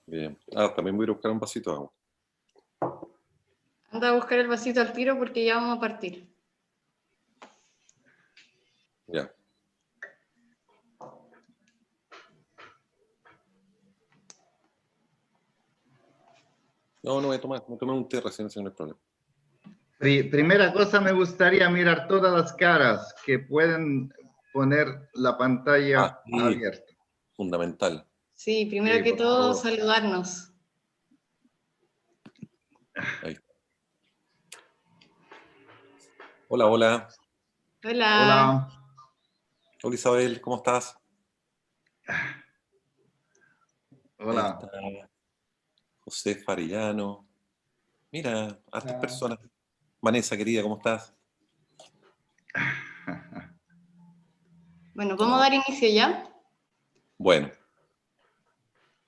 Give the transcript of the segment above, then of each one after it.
Bien. También voy a ir a buscar un vasito de agua. Anda a buscar el vasito al tiro porque ya vamos a partir. Ya. No, no voy a tomar. Me tomé un té recién, sin el problema. Primera cosa, me gustaría mirar todas las caras que pueden poner la pantalla Sí, abierta. fundamental. Sí, primero Sí, que por todo, favor. saludarnos. Ahí. Hola, hola. Hola. Hola. Hola Isabel, ¿cómo estás? Ahí Hola. está José Farellano. Mira, hartas personas. Vanessa, querida, ¿cómo estás? Bueno, ¿vamos a dar inicio ya? Bueno,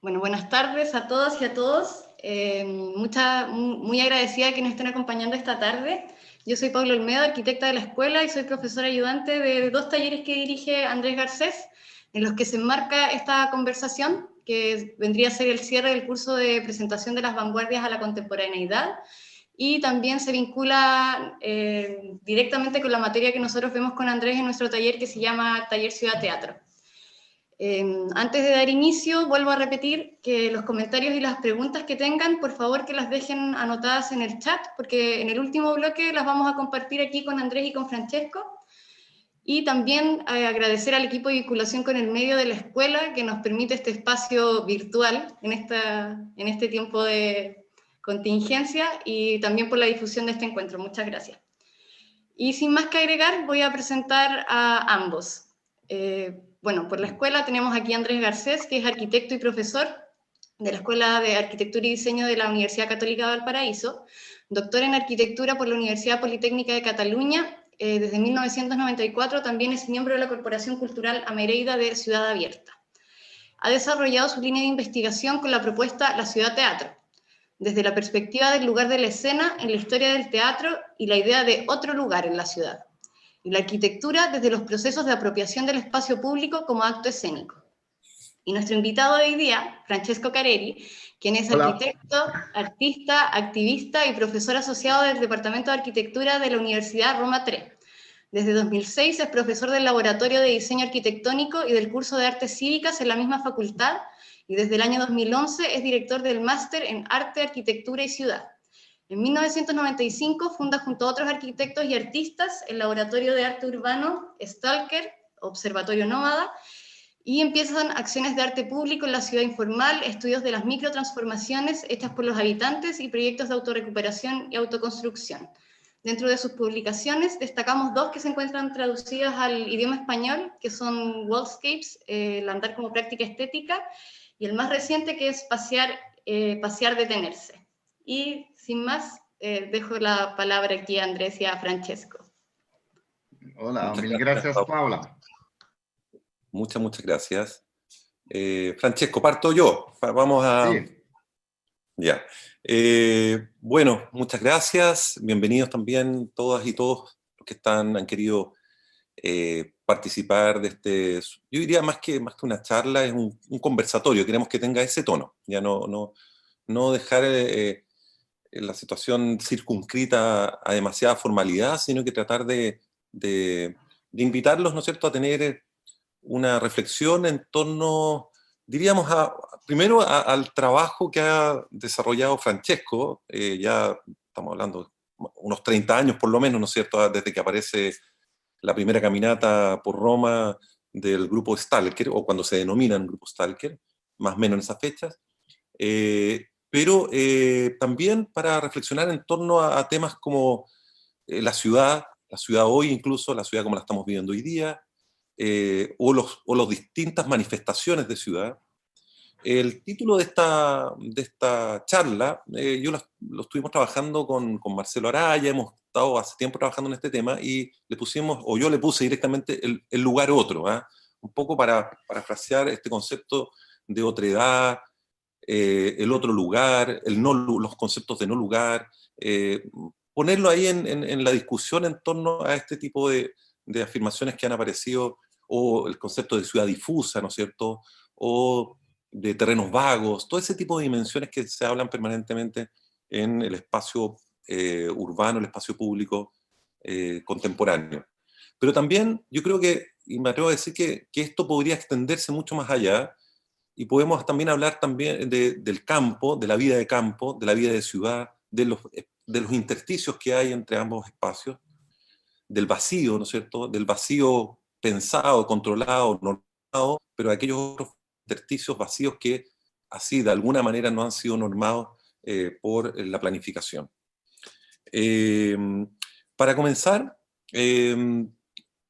Bueno, buenas tardes a todas y a todos. Muy agradecida que nos estén acompañando esta tarde. Yo soy Paula Olmedo, arquitecta de la escuela, y soy profesora ayudante de dos talleres que dirige Andrés Garcés, en los que se enmarca esta conversación, que vendría a ser el cierre del curso de presentación de las vanguardias a la contemporaneidad, y también se vincula directamente con la materia que nosotros vemos con Andrés en nuestro taller, que se llama Taller Ciudad Teatro. Antes de dar inicio, vuelvo a repetir que los comentarios y las preguntas que tengan, por favor que las dejen anotadas en el chat, porque en el último bloque las vamos a compartir aquí con Andrés y con Francesco. Y también agradecer al equipo de vinculación con el medio de la escuela que nos permite este espacio virtual en este tiempo de contingencia, y también por la difusión de este encuentro. Muchas gracias. Y sin más que agregar, voy a presentar a ambos. Bueno, por la escuela tenemos aquí a Andrés Garcés, que es arquitecto y profesor de la Escuela de Arquitectura y Diseño de la Universidad Católica de Valparaíso, doctor en Arquitectura por la Universidad Politécnica de Cataluña. Desde 1994 también es miembro de la Corporación Cultural Amereida de Ciudad Abierta. Ha desarrollado su línea de investigación con la propuesta La Ciudad Teatro, desde la perspectiva del lugar de la escena en la historia del teatro y la idea de otro lugar en la ciudad, y la arquitectura desde los procesos de apropiación del espacio público como acto escénico. Y nuestro invitado de hoy día, Francesco Careri, quien es Hola. arquitecto, artista, activista y profesor asociado del Departamento de Arquitectura de la Universidad Roma III. Desde 2006 es profesor del Laboratorio de Diseño Arquitectónico y del curso de Artes Cívicas en la misma facultad, y desde el año 2011 es director del Máster en Arte, Arquitectura y Ciudad. En 1995 funda junto a otros arquitectos y artistas el Laboratorio de Arte Urbano Stalker, Observatorio Nómada, y empiezan acciones de arte público en la ciudad informal, estudios de las microtransformaciones hechas por los habitantes y proyectos de autorrecuperación y autoconstrucción. Dentro de sus publicaciones destacamos dos que se encuentran traducidas al idioma español, que son Wallscapes, el andar como práctica estética, y el más reciente, que es Pasear, detenerse. Y sin más, dejo la palabra aquí a Andrés y a Francesco. Hola, muchas mil gracias, gracias, Paula. Muchas gracias. Francesco, parto yo. Vamos a... Sí. Ya. Bueno, muchas gracias. Bienvenidos también todas y todos los que han querido participar de este, yo diría más que una charla, es un conversatorio. Queremos que tenga ese tono, ya no dejar la situación circunscrita a demasiada formalidad, sino que tratar de invitarlos, ¿no es cierto?, a tener una reflexión en torno, diríamos, primero al trabajo que ha desarrollado Francesco. Ya estamos hablando de unos 30 años por lo menos, ¿no es cierto?, desde que aparece la primera caminata por Roma del grupo Stalker, o cuando se denominan grupo Stalker, más o menos en esas fechas. Pero también para reflexionar en torno a temas como la ciudad hoy, incluso la ciudad como la estamos viviendo hoy día, o las distintas manifestaciones de ciudad. El título de esta charla, lo estuvimos trabajando con Marcelo Araya, hemos estado hace tiempo trabajando en este tema, y yo le puse directamente el lugar otro, un poco para parafrasear este concepto de otredad, el otro lugar, los conceptos de no lugar, ponerlo ahí en la discusión en torno a este tipo de afirmaciones que han aparecido, o el concepto de ciudad difusa, ¿no es cierto?, o de terrenos vagos, todo ese tipo de dimensiones que se hablan permanentemente en el espacio urbano, el espacio público contemporáneo. Pero también yo creo que, y me atrevo a decir que esto podría extenderse mucho más allá, y podemos también hablar también del campo, de la vida de campo, de la vida de ciudad, de los intersticios que hay entre ambos espacios, del vacío, ¿no es cierto? Del vacío pensado, controlado, normado, pero aquellos otros intersticios vacíos que así de alguna manera no han sido normados por la planificación. Para comenzar,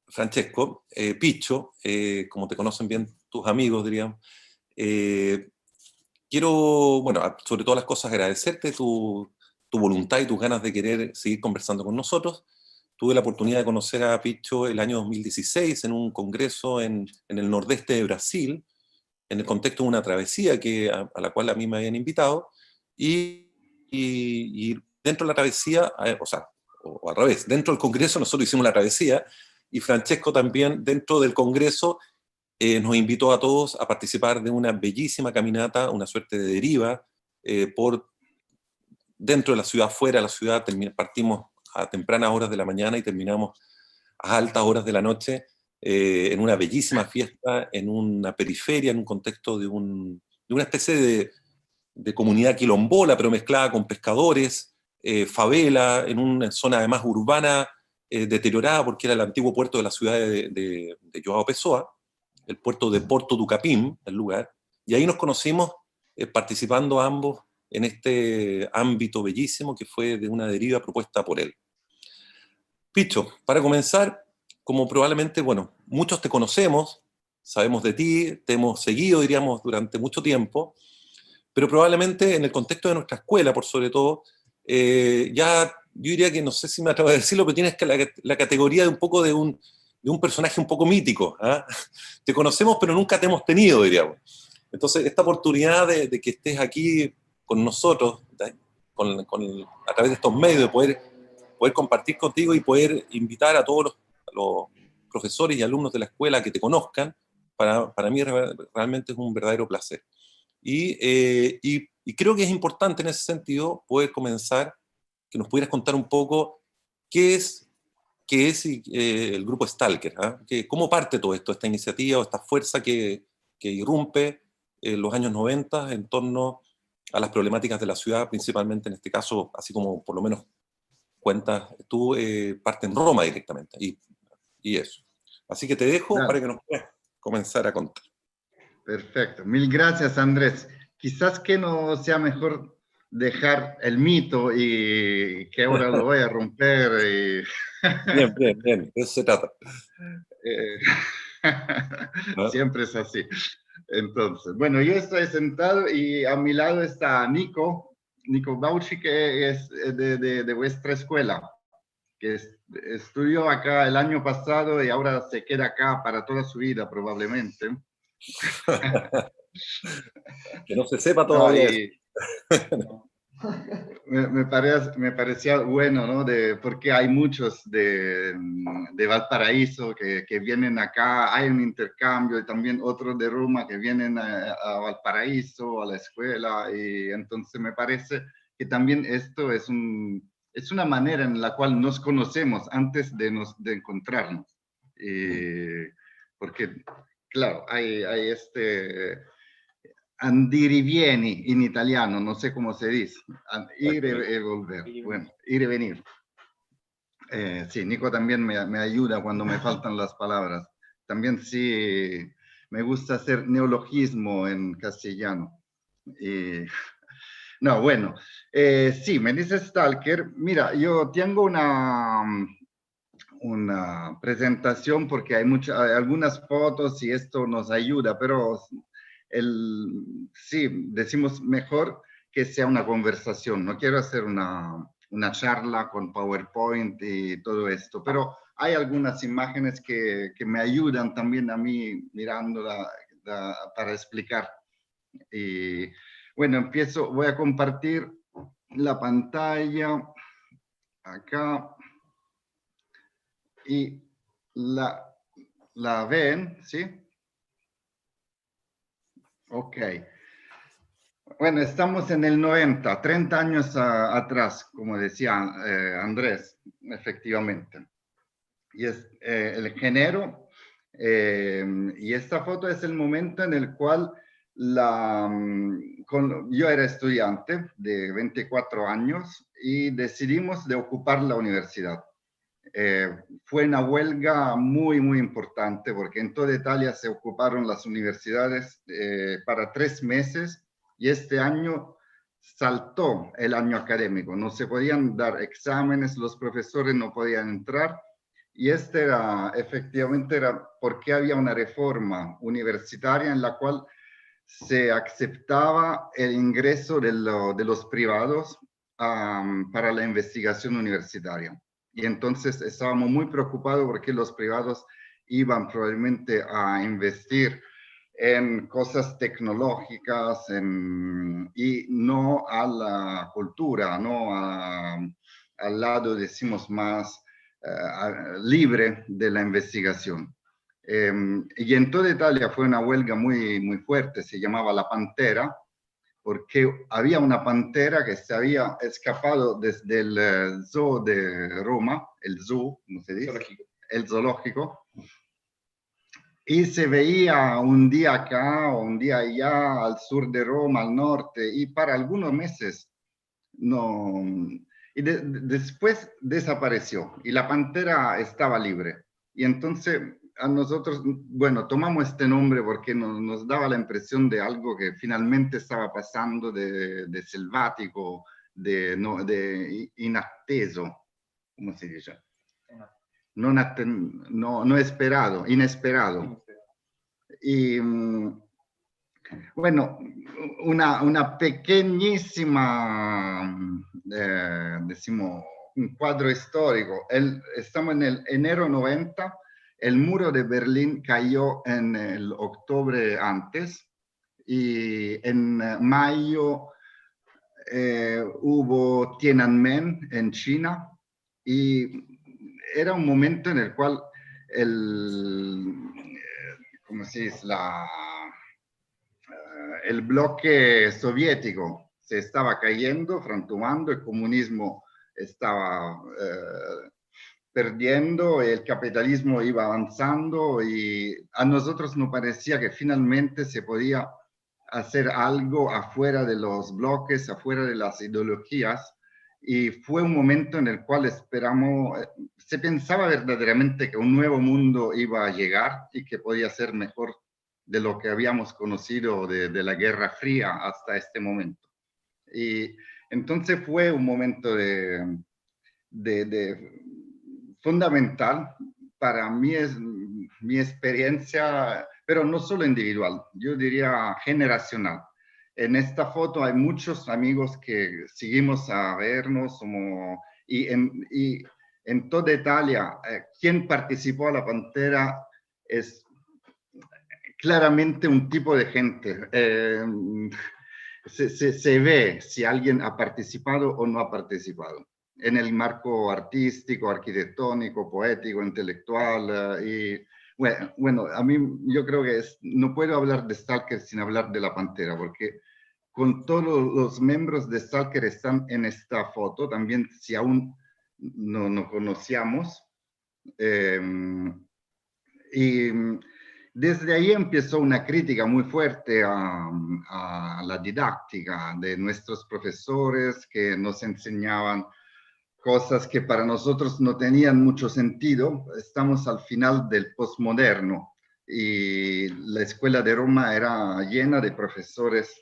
Francesco, Picho, como te conocen bien tus amigos, diríamos, quiero, bueno, sobre todas las cosas agradecerte tu voluntad y tus ganas de querer seguir conversando con nosotros. Tuve la oportunidad de conocer a Picho el año 2016 en un congreso en el nordeste de Brasil, en el contexto de una travesía a la cual a mí me habían invitado, y dentro de la travesía, o al revés, dentro del congreso nosotros hicimos la travesía, y Francesco también dentro del congreso nos invitó a todos a participar de una bellísima caminata, una suerte de deriva, por dentro de la ciudad, fuera de la ciudad. Partimos a tempranas horas de la mañana y terminamos a altas horas de la noche, en una bellísima fiesta, en una periferia, en un contexto de una especie de comunidad quilombola, pero mezclada con pescadores, favela, en una zona además urbana deteriorada, porque era el antiguo puerto de la ciudad de João Pessoa, el puerto de Porto do Capim, el lugar, y ahí nos conocimos participando ambos en este ámbito bellísimo que fue de una deriva propuesta por él. Picho, para comenzar, como probablemente, bueno, muchos te conocemos, sabemos de ti, te hemos seguido, diríamos, durante mucho tiempo, pero probablemente en el contexto de nuestra escuela, por sobre todo, ya yo diría que, no sé si me atrevo a decirlo, pero tienes la categoría de un poco de un personaje un poco mítico. ¿Ah? Te conocemos, pero nunca te hemos tenido, diríamos. Entonces, esta oportunidad de que estés aquí con nosotros, a través de estos medios, de poder compartir contigo y poder invitar a todos los profesores y alumnos de la escuela a que te conozcan, para mí realmente es un verdadero placer. Y creo que es importante en ese sentido poder comenzar, que nos pudieras contar un poco qué es el grupo Stalker, ¿eh? ¿Cómo parte todo esto, esta iniciativa o esta fuerza que irrumpe en los años 90 en torno a las problemáticas de la ciudad, principalmente en este caso, así como por lo menos cuentas tú, parte en Roma directamente, y eso. Así que te dejo Claro. para que nos puedas comenzar a contar. Perfecto, mil gracias, Andrés. Quizás que no sea mejor dejar el mito y que ahora lo voy a romper. Bien, de eso se trata. Siempre es así. Entonces, bueno, yo estoy sentado y a mi lado está Nico Bauchi, que es de vuestra escuela, que estudió acá el año pasado y ahora se queda acá para toda su vida, probablemente. Que no se sepa todavía no, me parecía bueno, ¿no? Porque hay muchos de Valparaíso que vienen acá, hay un intercambio, y también otros de Roma que vienen a Valparaíso, a la escuela, y entonces me parece que también esto es una manera en la cual nos conocemos antes de encontrarnos. Porque, claro, hay andirivieni in italiano, no sé cómo se dice, ir y volver, bueno, ir y venir. Sí, Nico también me ayuda cuando me faltan las palabras. También sí, me gusta hacer neologismo en castellano. No, bueno, sí, me dice Stalker. Mira, yo tengo una presentación porque hay algunas fotos y esto nos ayuda, pero sí, decimos mejor que sea una conversación. No quiero hacer una charla con PowerPoint y todo esto, pero hay algunas imágenes que me ayudan también a mí mirándola para explicar. Y bueno, voy a compartir la pantalla acá y la ven, ¿sí? Ok. Bueno, estamos en el 90, 30 años atrás, como decía Andrés, efectivamente. Y es el enero, y esta foto es el momento en el cual yo era estudiante de 24 años y decidimos de ocupar la universidad. Fue una huelga muy, muy importante porque en toda Italia se ocuparon las universidades para 3 meses y este año saltó el año académico. No se podían dar exámenes, los profesores no podían entrar y este era, efectivamente, era porque había una reforma universitaria en la cual se aceptaba el ingreso de los privados para la investigación universitaria. Y entonces estábamos muy preocupados porque los privados iban probablemente a investir en cosas tecnológicas y no a la cultura, no al lado, decimos, más libre de la investigación. Y en toda Italia fue una huelga muy, muy fuerte, se llamaba La Pantera, porque había una pantera que se había escapado desde el zoo de Roma, el zoo, ¿cómo se dice? Zoológico. El zoológico, y se veía un día acá o un día allá, al sur de Roma, al norte, y para algunos meses no. Y después desapareció, y la pantera estaba libre. Y entonces a nosotros, bueno, tomamos este nombre porque nos daba la impresión de algo que finalmente estaba pasando de selvático, de inatteso, ¿cómo se dice? No esperado, inesperado. Y bueno, una pequeñísima, decimos, un cuadro histórico. Estamos en el enero 90, el muro de Berlín cayó en el octubre antes y en mayo hubo Tiananmen en China y era un momento en el cual ¿cómo se dice? El bloque soviético se estaba cayendo, frantumando, el comunismo estaba perdiendo, el capitalismo iba avanzando y a nosotros nos parecía que finalmente se podía hacer algo afuera de los bloques, afuera de las ideologías, y fue un momento en el cual esperamos, se pensaba verdaderamente que un nuevo mundo iba a llegar y que podía ser mejor de lo que habíamos conocido de la Guerra Fría hasta este momento. Y entonces fue un momento fundamental para mí, es mi experiencia, pero no solo individual, yo diría generacional. En esta foto hay muchos amigos que seguimos a vernos, y en toda Italia, quien participó a la Pantera es claramente un tipo de gente. Se ve si alguien ha participado o no ha participado en el marco artístico, arquitectónico, poético, intelectual. Y bueno, a mí yo creo que no puedo hablar de Stalker sin hablar de la Pantera, porque con todos los miembros de Stalker están en esta foto, también si aún no conocíamos. Y desde ahí empezó una crítica muy fuerte a la didáctica de nuestros profesores que nos enseñaban cosas que para nosotros no tenían mucho sentido. Estamos al final del posmoderno y la escuela de Roma era llena de profesores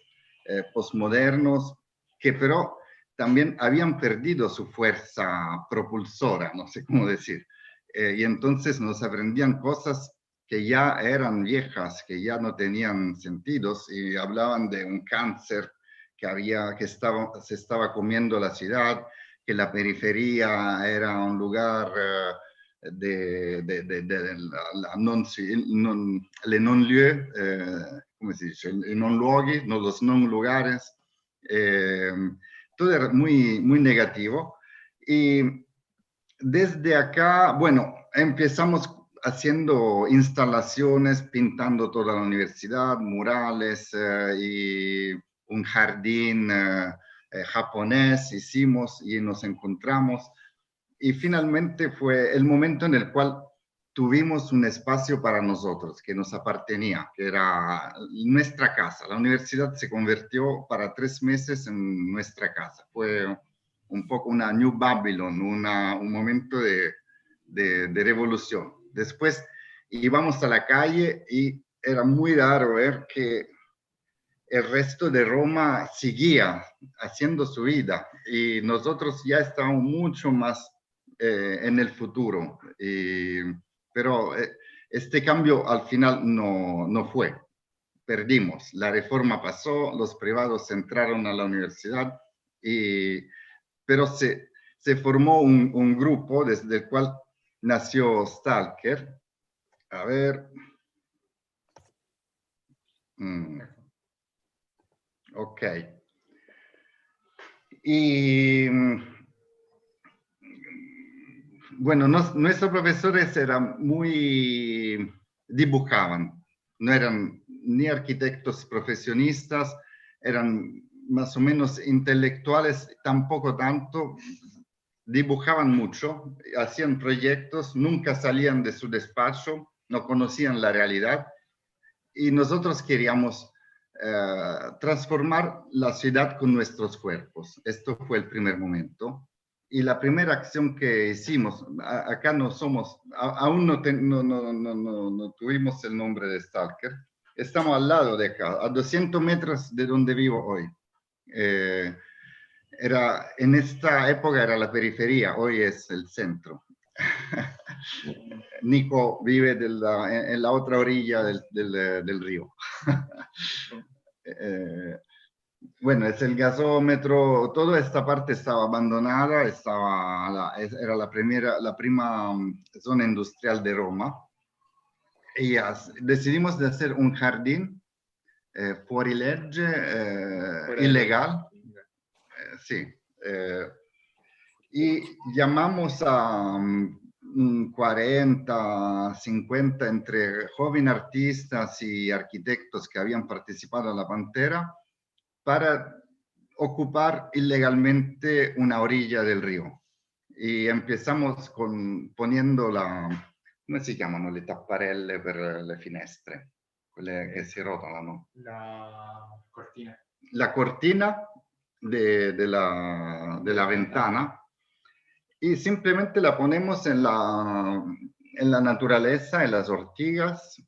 posmodernos que pero también habían perdido su fuerza propulsora, no sé cómo decir. Y entonces nos aprendían cosas que ya eran viejas, que ya no tenían sentidos y hablaban de un cáncer que se estaba comiendo la ciudad, que la periferia era un lugar le non-lieu, come si dice, i non luoghi, no, los non lugares, todo era muy, muy negativo. Y desde acá, bueno, empezamos haciendo instalaciones, pintando toda la universidad, murales y un jardín japonés, hicimos y nos encontramos. Y finalmente fue el momento en el cual tuvimos un espacio para nosotros, que nos apartenía, que era nuestra casa. La universidad se convirtió para 3 meses en nuestra casa. Fue un poco una New Babylon, un momento de revolución. Después íbamos a la calle y era muy raro ver que el resto de Roma seguía haciendo su vida y nosotros ya estábamos mucho más en el futuro. Pero este cambio al final no fue. Perdimos. La reforma pasó, los privados entraron a la universidad, pero se formó un grupo desde el cual nació Stalker. A ver. Ok. Y bueno, nuestros profesores dibujaban, no eran ni arquitectos profesionistas, eran más o menos intelectuales, tampoco tanto, dibujaban mucho, hacían proyectos, nunca salían de su despacho, no conocían la realidad, y nosotros queríamos transformar la ciudad con nuestros cuerpos. Esto fue el primer momento. Y la primera acción que hicimos, acá no somos, aún no tuvimos el nombre de Stalker, estamos al lado de acá, a 200 metros de donde vivo hoy. En esta época era la periferia, hoy es el centro. Nico vive en la otra orilla del río. Bueno, es el gasómetro, toda esta parte estaba abandonada, era la prima zona industrial de Roma. Y decidimos de hacer un jardín fuorilegge, ilegal. Sí. Y llamamos a 40, 50 entre jóvenes artistas y arquitectos que habían participado en la Pantera para ocupar ilegalmente una orilla del río. Y empezamos poniendo come si chiamano le tapparelle per le finestre? Quelle che si rotolano. La cortina. La cortina de la ventana y simplemente la ponemos en la naturaleza, en las ortigas,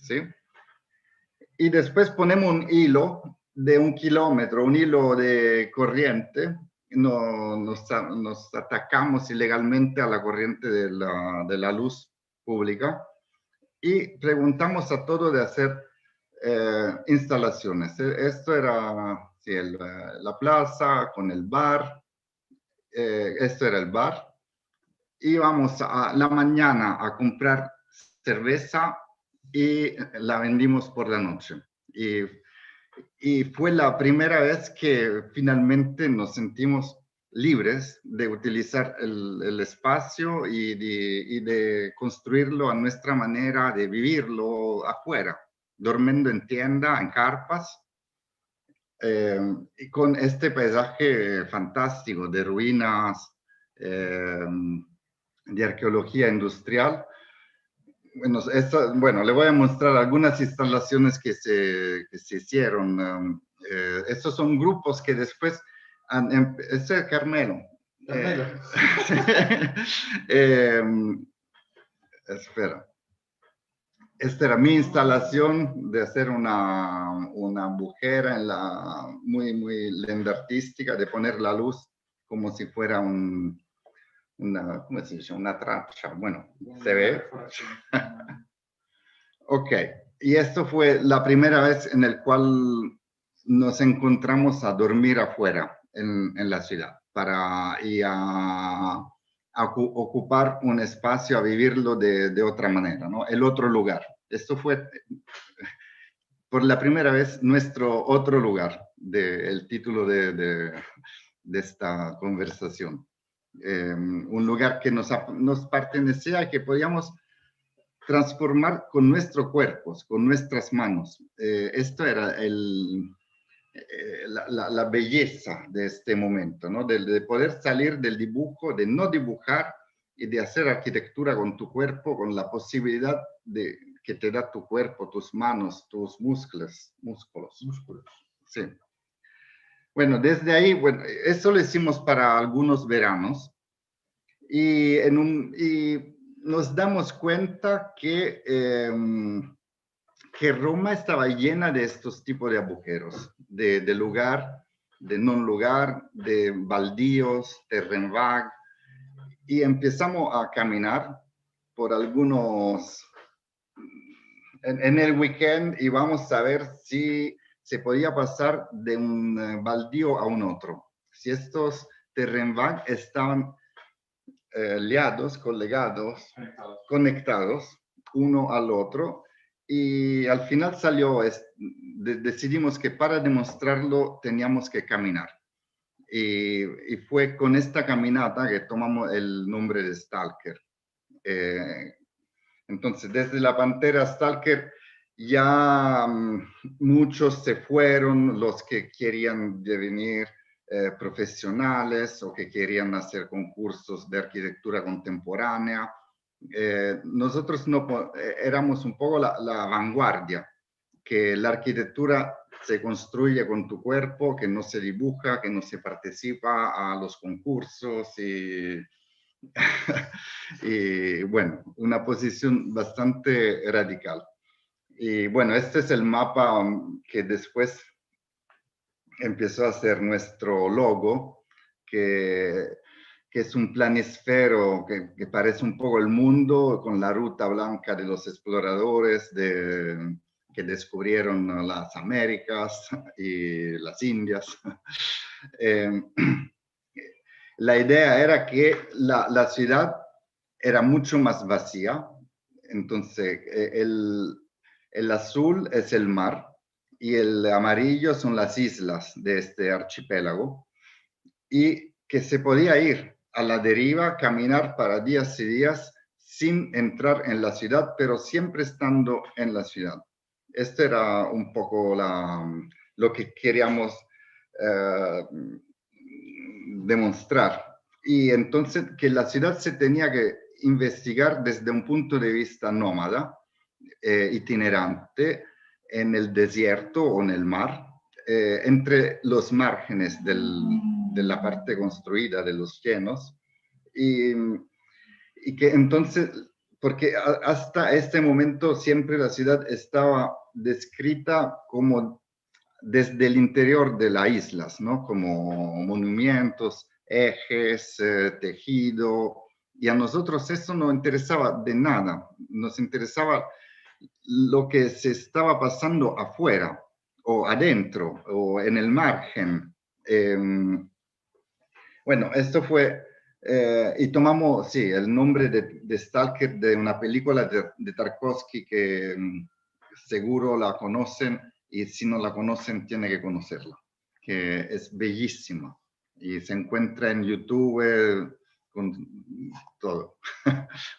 ¿sí? Y después ponemos un hilo de 1 kilómetro, un hilo de corriente, nos atacamos ilegalmente a la corriente de la luz pública y preguntamos a todos de hacer instalaciones. Esto era sí, la plaza con el bar, esto era el bar. Íbamos a la mañana a comprar cerveza y la vendimos por la noche. Y fue la primera vez que finalmente nos sentimos libres de utilizar el espacio y de construirlo a nuestra manera, de vivirlo afuera, durmiendo en tienda, en carpas, y con este paisaje fantástico de ruinas, de arqueología industrial. Bueno, le voy a mostrar algunas instalaciones que se hicieron. Estos son grupos que después... este es Carmelo. Espera. Esta era mi instalación de hacer una bujera muy, muy lenta artística, de poner la luz como si fuera ¿cómo se dice? Una tracha. Bueno, se ve. Ok, y esto fue la primera vez en el cual nos encontramos a dormir afuera en la ciudad y a ocupar un espacio, a vivirlo de otra manera, ¿no? El otro lugar. Esto fue por la primera vez nuestro otro lugar, el título de esta conversación. Un lugar que nos pertenecía, que podíamos transformar con nuestros cuerpos, con nuestras manos. Esto era la belleza de este momento, ¿no? De poder salir del dibujo, de no dibujar y de hacer arquitectura con tu cuerpo, con la posibilidad que te da tu cuerpo, tus manos, tus músculos. Sí. Bueno, desde ahí, bueno, eso lo hicimos para algunos veranos y nos damos cuenta que Roma estaba llena de estos tipos de agujeros, de lugar, de no lugar, de baldíos, terrenvag, y empezamos a caminar por algunos, en el weekend, y vamos a ver si se podía pasar de un baldío a un otro, si estos terrenvag estaban liados, conectados uno al otro, y al final decidimos que para demostrarlo teníamos que caminar. Y fue con esta caminata que tomamos el nombre de Stalker. Entonces, desde la Pantera Stalker, ya muchos se fueron, los que querían devenir profesionales o que querían hacer concursos de arquitectura contemporánea. Nosotros éramos un poco la vanguardia, que la arquitectura se construye con tu cuerpo, que no se dibuja, que no se participa a los concursos y bueno, una posición bastante radical. Y bueno, este es el mapa que después empezó a ser nuestro logo, que es un planisfero que parece un poco el mundo, con la ruta blanca de los exploradores que descubrieron las Américas y las Indias. La idea era que la ciudad era mucho más vacía, entonces el azul es el mar y el amarillo son las islas de este archipiélago, y que se podía ir a la deriva, caminar para días y días sin entrar en la ciudad, pero siempre estando en la ciudad. Esto era un poco lo que queríamos demostrar. Y entonces que la ciudad se tenía que investigar desde un punto de vista nómada, itinerante, en el desierto o en el mar, entre los márgenes de la parte construida de los llanos, y que entonces, porque hasta este momento siempre la ciudad estaba descrita como desde el interior de las islas, ¿no? Como monumentos, ejes, tejido, y a nosotros eso no interesaba de nada, nos interesaba lo que se estaba pasando afuera, o adentro, o en el margen. Bueno, esto fue, y tomamos, sí, el nombre de Stalker de una película de Tarkovsky que seguro la conocen, y si no la conocen, tiene que conocerla, que es bellísima, y se encuentra en YouTube con todo.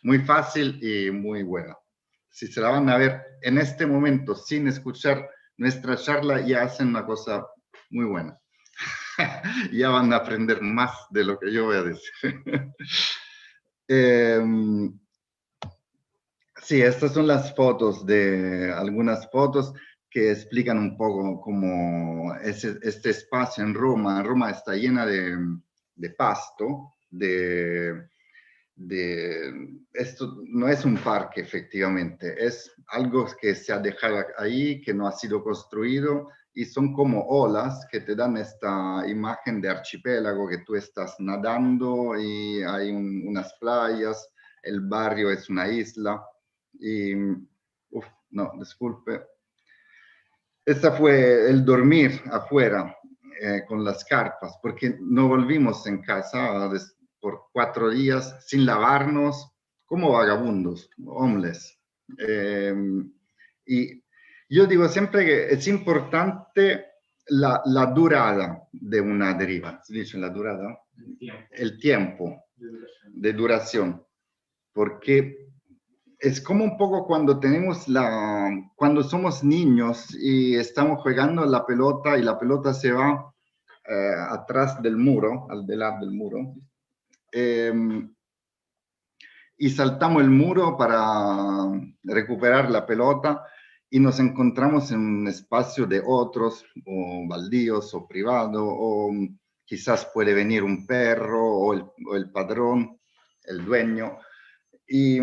Muy fácil y muy buena. Si se la van a ver en este momento sin escuchar nuestra charla, ya hacen una cosa muy buena. Ya van a aprender más de lo que yo voy a decir. Sí, estas son las fotos, algunas fotos que explican un poco cómo es este espacio en Roma. Roma está llena de pasto, esto no es un parque efectivamente, es algo que se ha dejado ahí, que no ha sido construido, y son como olas que te dan esta imagen de archipiélago, que tú estás nadando y hay unas playas, el barrio es una isla, y, no, disculpe. Esta fue el dormir afuera con las carpas, porque no volvimos en casa por 4 días sin lavarnos, como vagabundos, homeless. Y yo digo siempre que es importante la durada de una deriva. ¿Se dice la durada? El tiempo de duración. Porque es como un poco cuando somos niños y estamos jugando la pelota y la pelota se va atrás del muro, al lado del muro, y saltamos el muro para recuperar la pelota y nos encontramos en un espacio de otros, o baldíos, o privado, o quizás puede venir un perro, o el padrón, el dueño. Y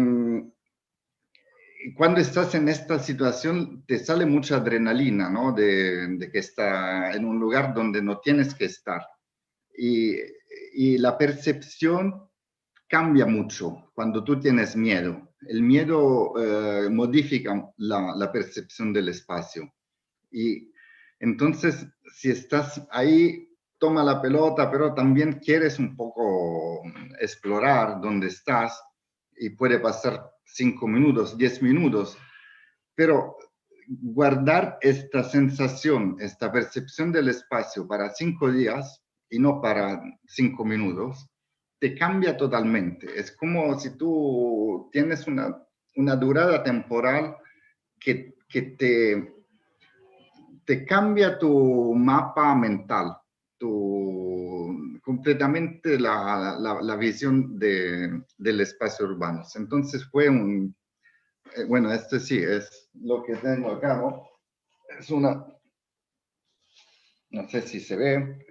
cuando estás en esta situación, te sale mucha adrenalina, ¿no? De que está en un lugar donde no tienes que estar. Y la percepción cambia mucho cuando tú tienes miedo. El miedo modifica la percepción del espacio. Y entonces, si estás ahí, toma la pelota, pero también quieres un poco explorar dónde estás y puede pasar 5 minutos, 10 minutos, pero guardar esta sensación, esta percepción del espacio para 5 días y no para 5 minutos, te cambia totalmente. Es como si tú tienes una durada temporal que te cambia tu mapa mental, completamente la visión del espacio urbano. Entonces fue bueno, este sí, es lo que tengo acá, ¿no? Es no sé si se ve,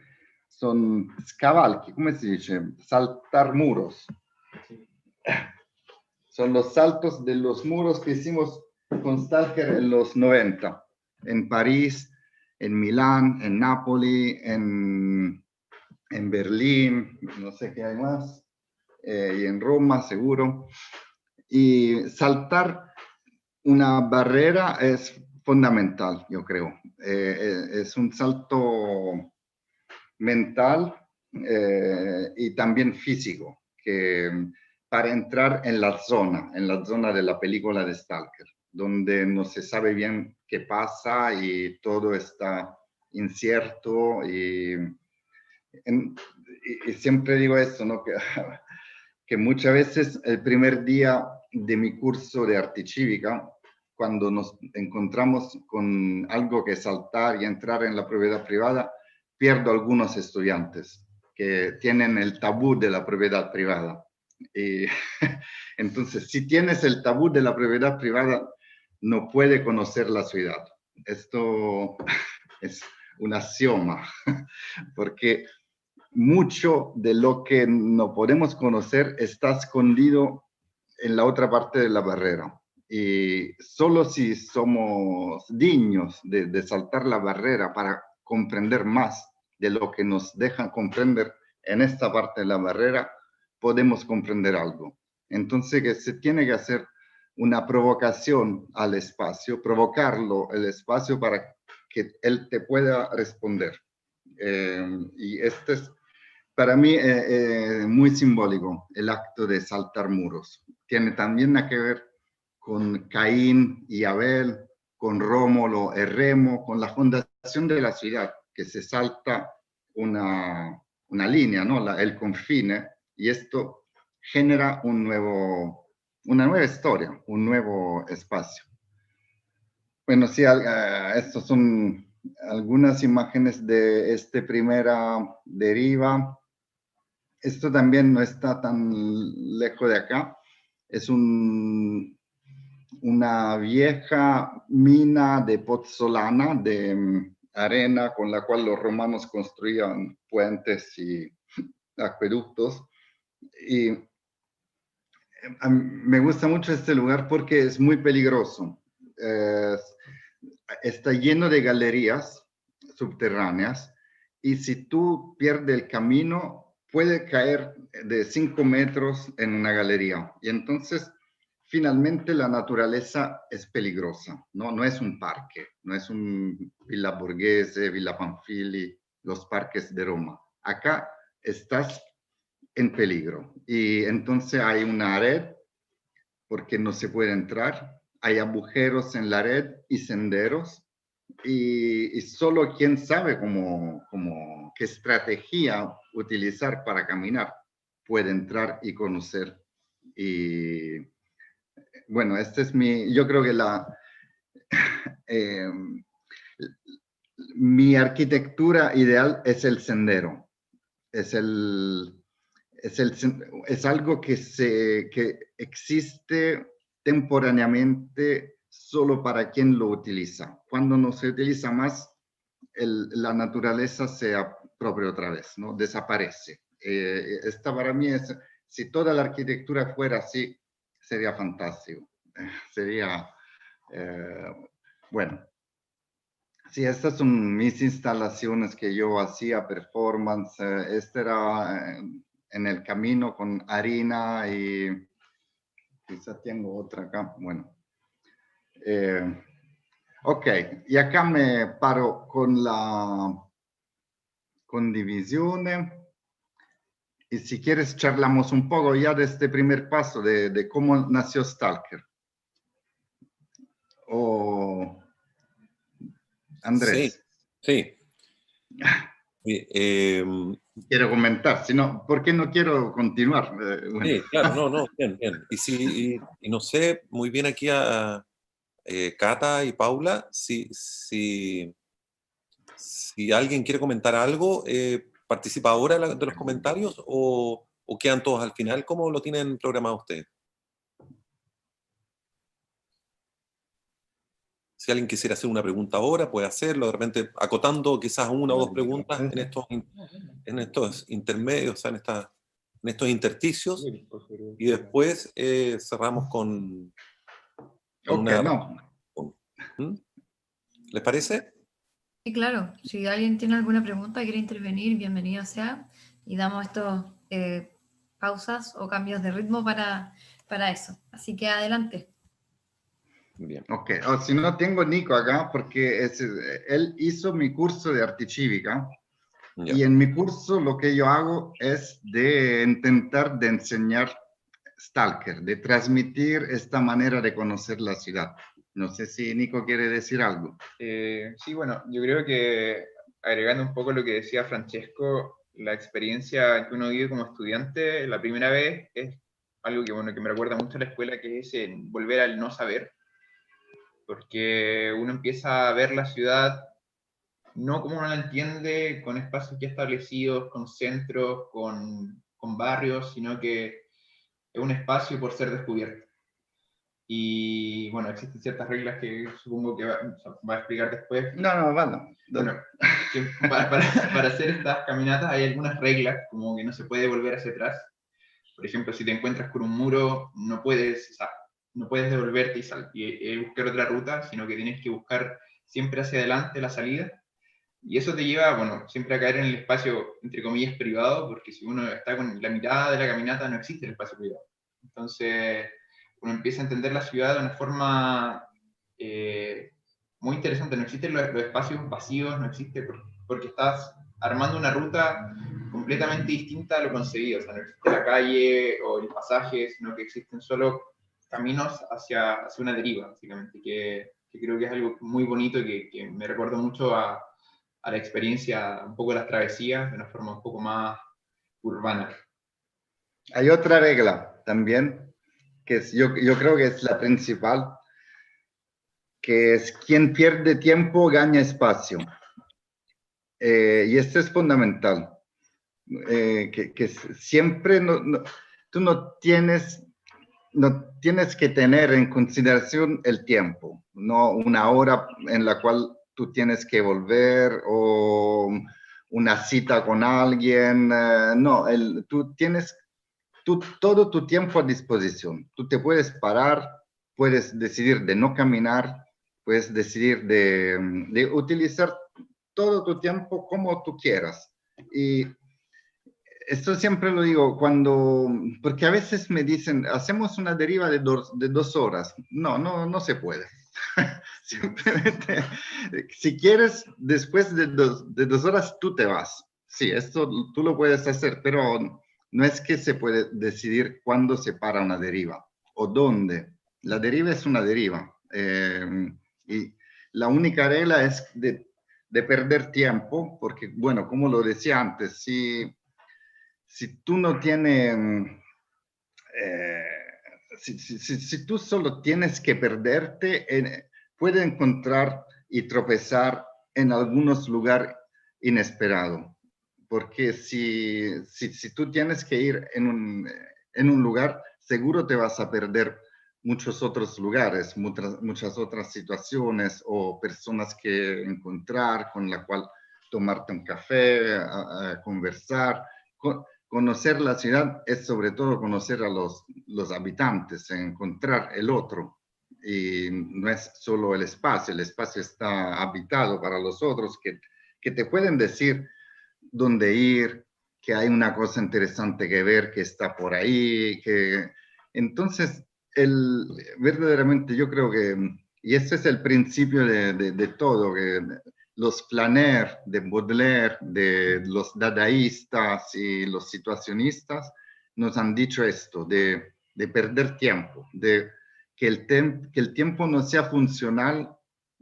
son scavalchi, ¿cómo se dice? Saltar muros. Son los saltos de los muros que hicimos con Stalker en los 90, en París, en Milán, en Nápoli, en Berlín, no sé qué hay más, y en Roma seguro. Y saltar una barrera es fundamental, yo creo. Es un salto mental y también físico, que para entrar en la zona de la película de Stalker, donde no se sabe bien qué pasa y todo está incierto y siempre digo esto, ¿no? Que muchas veces el primer día de mi curso de arte cívica, cuando nos encontramos con algo que saltar y entrar en la propiedad privada, pierdo algunos estudiantes que tienen el tabú de la propiedad privada. Y entonces, si tienes el tabú de la propiedad privada, no puede conocer la ciudad. Esto es un axioma, porque mucho de lo que no podemos conocer está escondido en la otra parte de la barrera. Y solo si somos dignos de saltar la barrera para comprender más de lo que nos dejan comprender en esta parte de la barrera, podemos comprender algo. Entonces, que se tiene que hacer una provocación al espacio, provocarlo el espacio para que él te pueda responder. Y este es para mí muy simbólico el acto de saltar muros. Tiene también que ver con Caín y Abel, con Rómulo y Remo, con la fundación de la ciudad, que se salta una línea, ¿no? El confine, y esto genera una nueva historia, un nuevo espacio. Bueno, sí, estas son algunas imágenes de esta primera deriva. Esto también no está tan lejos de acá. Es una vieja mina de pozzolana, de arena, con la cual los romanos construían puentes y acueductos. Y me gusta mucho este lugar porque es muy peligroso. Está lleno de galerías subterráneas y si tú pierdes el camino, puede caer de 5 metros en una galería. Y entonces, finalmente, la naturaleza es peligrosa, ¿no? No es un parque, no es un Villa Borghese, Villa Pamphili, los parques de Roma. Acá estás en peligro. Y entonces hay una red porque no se puede entrar. Hay agujeros en la red y senderos. Y solo quien sabe qué estrategia utilizar para caminar puede entrar y conocer. Y bueno, yo creo que mi arquitectura ideal es el sendero. Es algo que existe temporáneamente solo para quien lo utiliza. Cuando no se utiliza más, la naturaleza se apropia otra vez, ¿no? Desaparece. Esta para mí si toda la arquitectura fuera así, sería fantástico. Sería, bueno. Sí, estas son mis instalaciones que yo hacía, performance. Este era en el camino con harina y quizá tengo otra acá. Bueno. Ok, y acá me paro con la condivisione. Y si quieres charlamos un poco ya de este primer paso de cómo nació Stalker. O Andrés. Sí. Quiero comentar, si no, ¿por qué no quiero continuar? Bueno. Sí, claro, no, bien. Y no sé muy bien aquí a Cata y Paula, si alguien quiere comentar algo, participa ahora de los comentarios o quedan todos al final. ¿Cómo lo tienen programado ustedes? Si alguien quisiera hacer una pregunta ahora, puede hacerlo, de repente acotando quizás una o dos preguntas en estos intermedios, o sea, en estos intersticios, y después cerramos con una... No. ¿Les parece? Sí, claro. Si alguien tiene alguna pregunta, quiere intervenir, bienvenido sea, y damos estos pausas o cambios de ritmo para eso. Así que adelante. Bien. Ok, si no tengo Nico acá porque él hizo mi curso de arte cívica y en mi curso lo que yo hago es de intentar de enseñar Stalker, de transmitir esta manera de conocer la ciudad. No sé si Nico quiere decir algo. Sí, bueno, yo creo que agregando un poco lo que decía Francesco, la experiencia que uno vive como estudiante la primera vez es algo que, bueno, que me recuerda mucho a la escuela, que es volver al no saber, porque uno empieza a ver la ciudad no como uno la entiende, con espacios ya establecidos, con centros, con barrios, sino que es un espacio por ser descubierto. Y bueno, existen ciertas reglas que supongo que va a explicar después. No, vale. Bueno, para hacer estas caminatas hay algunas reglas, como que no se puede volver hacia atrás. Por ejemplo, si te encuentras con un muro, no puedes devolverte y buscar otra ruta, sino que tienes que buscar siempre hacia adelante la salida. Y eso te lleva, bueno, siempre a caer en el espacio, entre comillas, privado, porque si uno está con la mirada de la caminata, no existe el espacio privado. Entonces, uno empieza a entender la ciudad de una forma muy interesante. No existen los espacios vacíos, no existe porque estás armando una ruta completamente distinta a lo concebido. O sea, no existe la calle o el pasaje, sino que existen solo caminos hacia una deriva, básicamente, que creo que es algo muy bonito y que me recuerda mucho a la experiencia, un poco de las travesías, de una forma un poco más urbana. Hay otra regla también, que yo creo que es la principal, que es quien pierde tiempo gana espacio. Y esto es fundamental, que siempre tú no tienes que tener en consideración el tiempo, no una hora en la cual tú tienes que volver o una cita con alguien, no, tú tienes todo tu tiempo a disposición. Tú te puedes parar, puedes decidir de no caminar, puedes decidir de utilizar todo tu tiempo como tú quieras. Y esto siempre lo digo porque a veces me dicen, hacemos una deriva de 2 horas. No se puede. Simplemente, si quieres, después de 2 horas, tú te vas. Sí, esto tú lo puedes hacer, pero no es que se puede decidir cuándo se para una deriva o dónde. La deriva es una deriva. Y la única regla es de perder tiempo, porque, bueno, como lo decía antes, si tú no tienes, si tú solo tienes que perderte, puede encontrar y tropezar en algunos lugares inesperados. Porque si tú tienes que ir en un lugar, seguro te vas a perder muchos otros lugares, muchas otras situaciones o personas que encontrar, con la cual tomarte un café, a conversar. Conocer la ciudad es sobre todo conocer a los habitantes, encontrar el otro. Y no es solo el espacio está habitado para los otros que te pueden decir dónde ir, que hay una cosa interesante que ver, que está por ahí, entonces verdaderamente yo creo que, y ese es el principio de todo, que los flaneurs de Baudelaire, de los dadaístas y los situacionistas nos han dicho esto, de perder tiempo, de que el tiempo no sea funcional,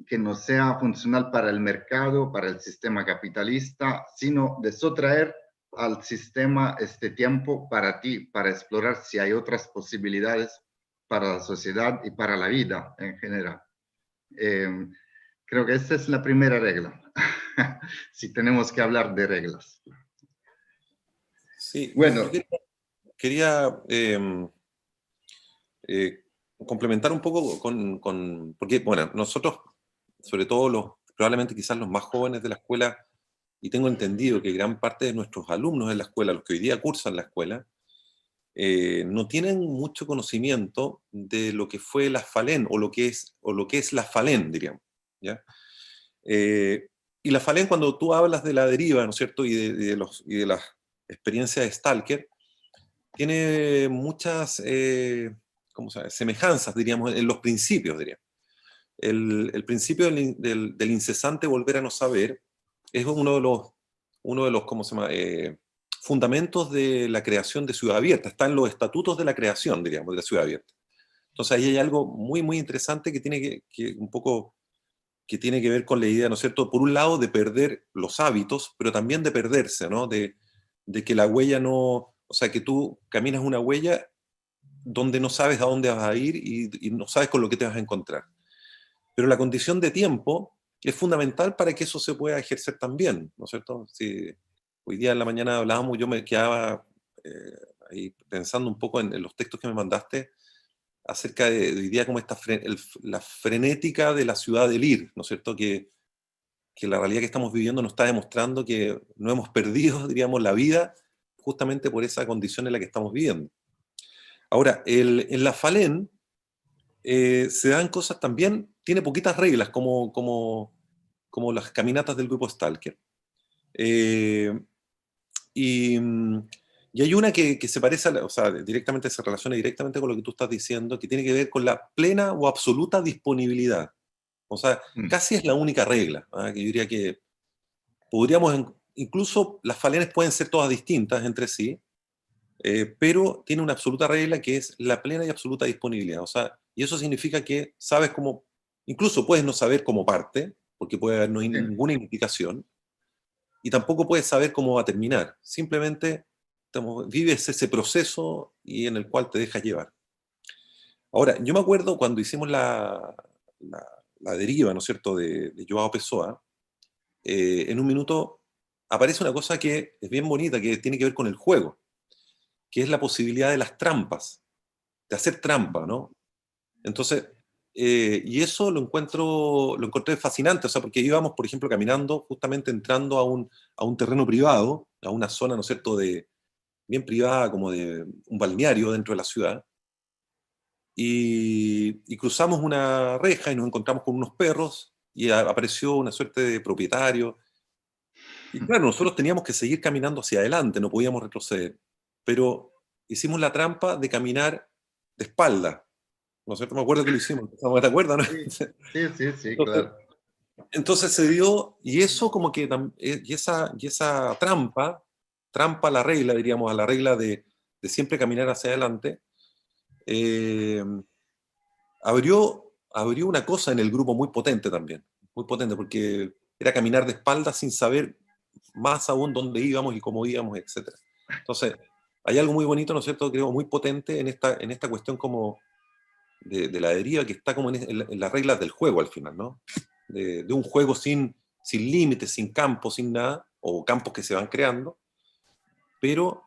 que no sea funcional para el mercado, para el sistema capitalista, sino de sotraer al sistema este tiempo para ti, para explorar si hay otras posibilidades para la sociedad y para la vida en general. Creo que esa es la primera regla, si tenemos que hablar de reglas. Sí, bueno, yo quería complementar un poco porque, bueno, nosotros, sobre todo probablemente quizás los más jóvenes de la escuela, y tengo entendido que gran parte de nuestros alumnos en la escuela, los que hoy día cursan la escuela, no tienen mucho conocimiento de lo que fue la FALEN, o lo que es la FALEN, diríamos, ¿ya? Y la FALEN, cuando tú hablas de la deriva, ¿no es cierto?, y de las experiencias de Stalker, tiene muchas semejanzas, diríamos, en los principios, diríamos. El principio del incesante volver a no saber es uno de los ¿cómo se llama? Fundamentos de la creación de Ciudad Abierta. Está en los estatutos de la creación, diríamos, de la Ciudad Abierta. Entonces ahí hay algo muy, muy interesante que tiene que tiene que ver con la idea, ¿no es cierto?, por un lado de perder los hábitos, pero también de perderse, ¿no?, de que la huella no, o sea, que tú caminas una huella donde no sabes a dónde vas a ir y no sabes con lo que te vas a encontrar. Pero la condición de tiempo es fundamental para que eso se pueda ejercer también, ¿no es cierto? Si hoy día en la mañana hablábamos, yo me quedaba ahí pensando un poco en los textos que me mandaste acerca de hoy día como la frenética de la ciudad del ir, ¿no es cierto? Que la realidad que estamos viviendo nos está demostrando que no hemos perdido, diríamos, la vida justamente por esa condición en la que estamos viviendo. Ahora, en la FALEN se dan cosas también, tiene poquitas reglas, como las caminatas del grupo Stalker. Y hay una que se parece, o sea, directamente se relaciona directamente con lo que tú estás diciendo, que tiene que ver con la plena o absoluta disponibilidad. O sea, casi es la única regla, ¿eh? Que yo diría que podríamos, incluso las falenes pueden ser todas distintas entre sí, pero tiene una absoluta regla que es la plena y absoluta disponibilidad. O sea, y eso significa que sabes cómo, incluso puedes no saber cómo parte, porque puede haber ninguna implicación, y tampoco puedes saber cómo va a terminar. Simplemente vives ese proceso y en el cual te dejas llevar. Ahora, yo me acuerdo cuando hicimos la deriva, ¿no es cierto?, de Joao Pessoa, en un minuto aparece una cosa que es bien bonita, que tiene que ver con el juego, que es la posibilidad de las trampas, de hacer trampa, ¿no? Entonces, y eso lo encontré fascinante, o sea, porque íbamos, por ejemplo, caminando, justamente entrando a un terreno privado, a una zona, ¿no es cierto?, bien privada, como de un balneario dentro de la ciudad, y cruzamos una reja y nos encontramos con unos perros, y apareció una suerte de propietario, y claro, nosotros teníamos que seguir caminando hacia adelante, no podíamos retroceder, pero hicimos la trampa de caminar de espalda, ¿no es cierto? Me acuerdo que lo hicimos, ¿te acuerdas, no? Sí, claro. Entonces se dio, y eso como que, y esa trampa a la regla, diríamos, a la regla de siempre caminar hacia adelante, abrió una cosa en el grupo muy potente también, muy potente, porque era caminar de espaldas sin saber más aún dónde íbamos y cómo íbamos, etc. Entonces, hay algo muy bonito, ¿no es cierto?, creo, muy potente en esta cuestión como de la deriva, que está como en las reglas del juego al final, ¿no? De un juego sin límites, sin campos, sin nada, o campos que se van creando, pero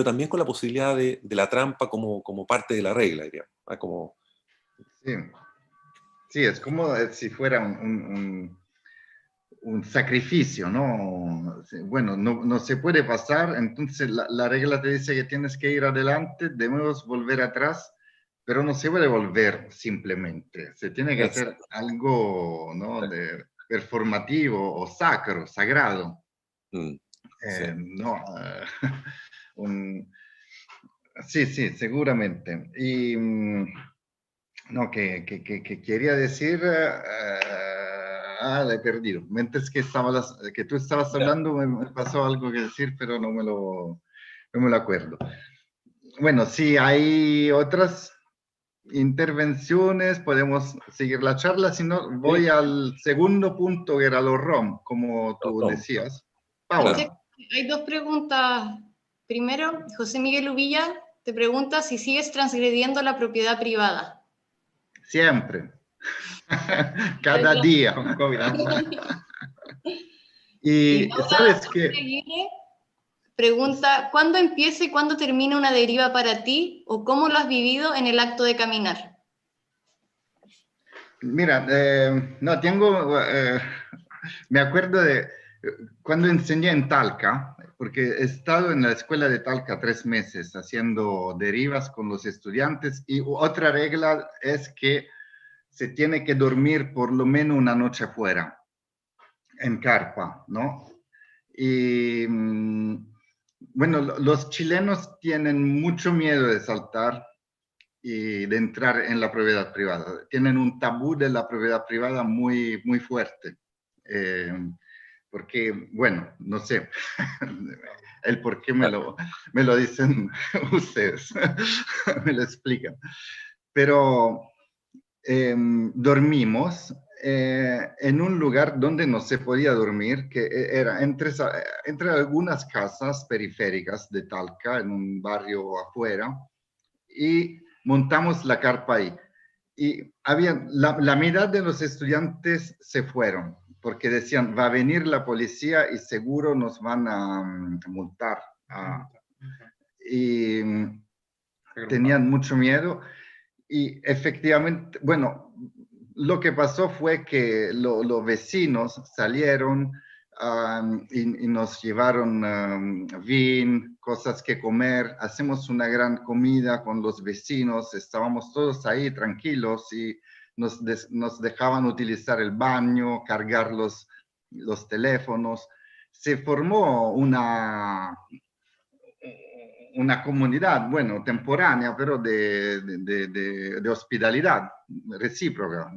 también con la posibilidad de la trampa como parte de la regla, diría. Como... Sí. Sí, es como si fuera un sacrificio, ¿no? Bueno, no se puede pasar, entonces la regla te dice que tienes que ir adelante, debemos volver atrás, pero no se puede volver simplemente, se tiene que hacer algo, ¿no? Performativo o sacro, sagrado. Sí. No, sí, seguramente. Y no, que quería decir, la he perdido. Mientras que tú estabas hablando, me pasó algo que decir, pero no me lo acuerdo. Bueno, sí, hay otras intervenciones, podemos seguir la charla, si no, voy al segundo punto, que era los ROM, como tú decías. Paula. Hay dos preguntas. Primero, José Miguel Uvilla te pregunta si sigues transgrediendo la propiedad privada. Siempre. Cada día. Con COVID. Y sabes que... Pregunta, ¿cuándo empieza y cuándo termina una deriva para ti o cómo lo has vivido en el acto de caminar? Mira, no, me acuerdo de cuando enseñé en Talca, porque he estado en la escuela de Talca 3 meses haciendo derivas con los estudiantes, y otra regla es que se tiene que dormir por lo menos una noche afuera, en carpa, ¿no? Y bueno, los chilenos tienen mucho miedo de saltar y de entrar en la propiedad privada. Tienen un tabú de la propiedad privada muy, muy fuerte. Porque, bueno, no sé, el por qué me lo dicen ustedes, me lo explican. Pero dormimos en un lugar donde no se podía dormir, que era entre algunas casas periféricas de Talca, en un barrio afuera, y montamos la carpa ahí. Y la mitad de los estudiantes se fueron, porque decían, va a venir la policía y seguro nos van a multar. Y tenían mucho miedo. Y efectivamente, bueno, lo que pasó fue que los vecinos salieron y nos llevaron vino, cosas que comer, hacemos una gran comida con los vecinos, estábamos todos ahí tranquilos y nos dejaban utilizar el baño, cargar los teléfonos. Se formó una comunidad, bueno, temporánea, pero de hospitalidad recíproca.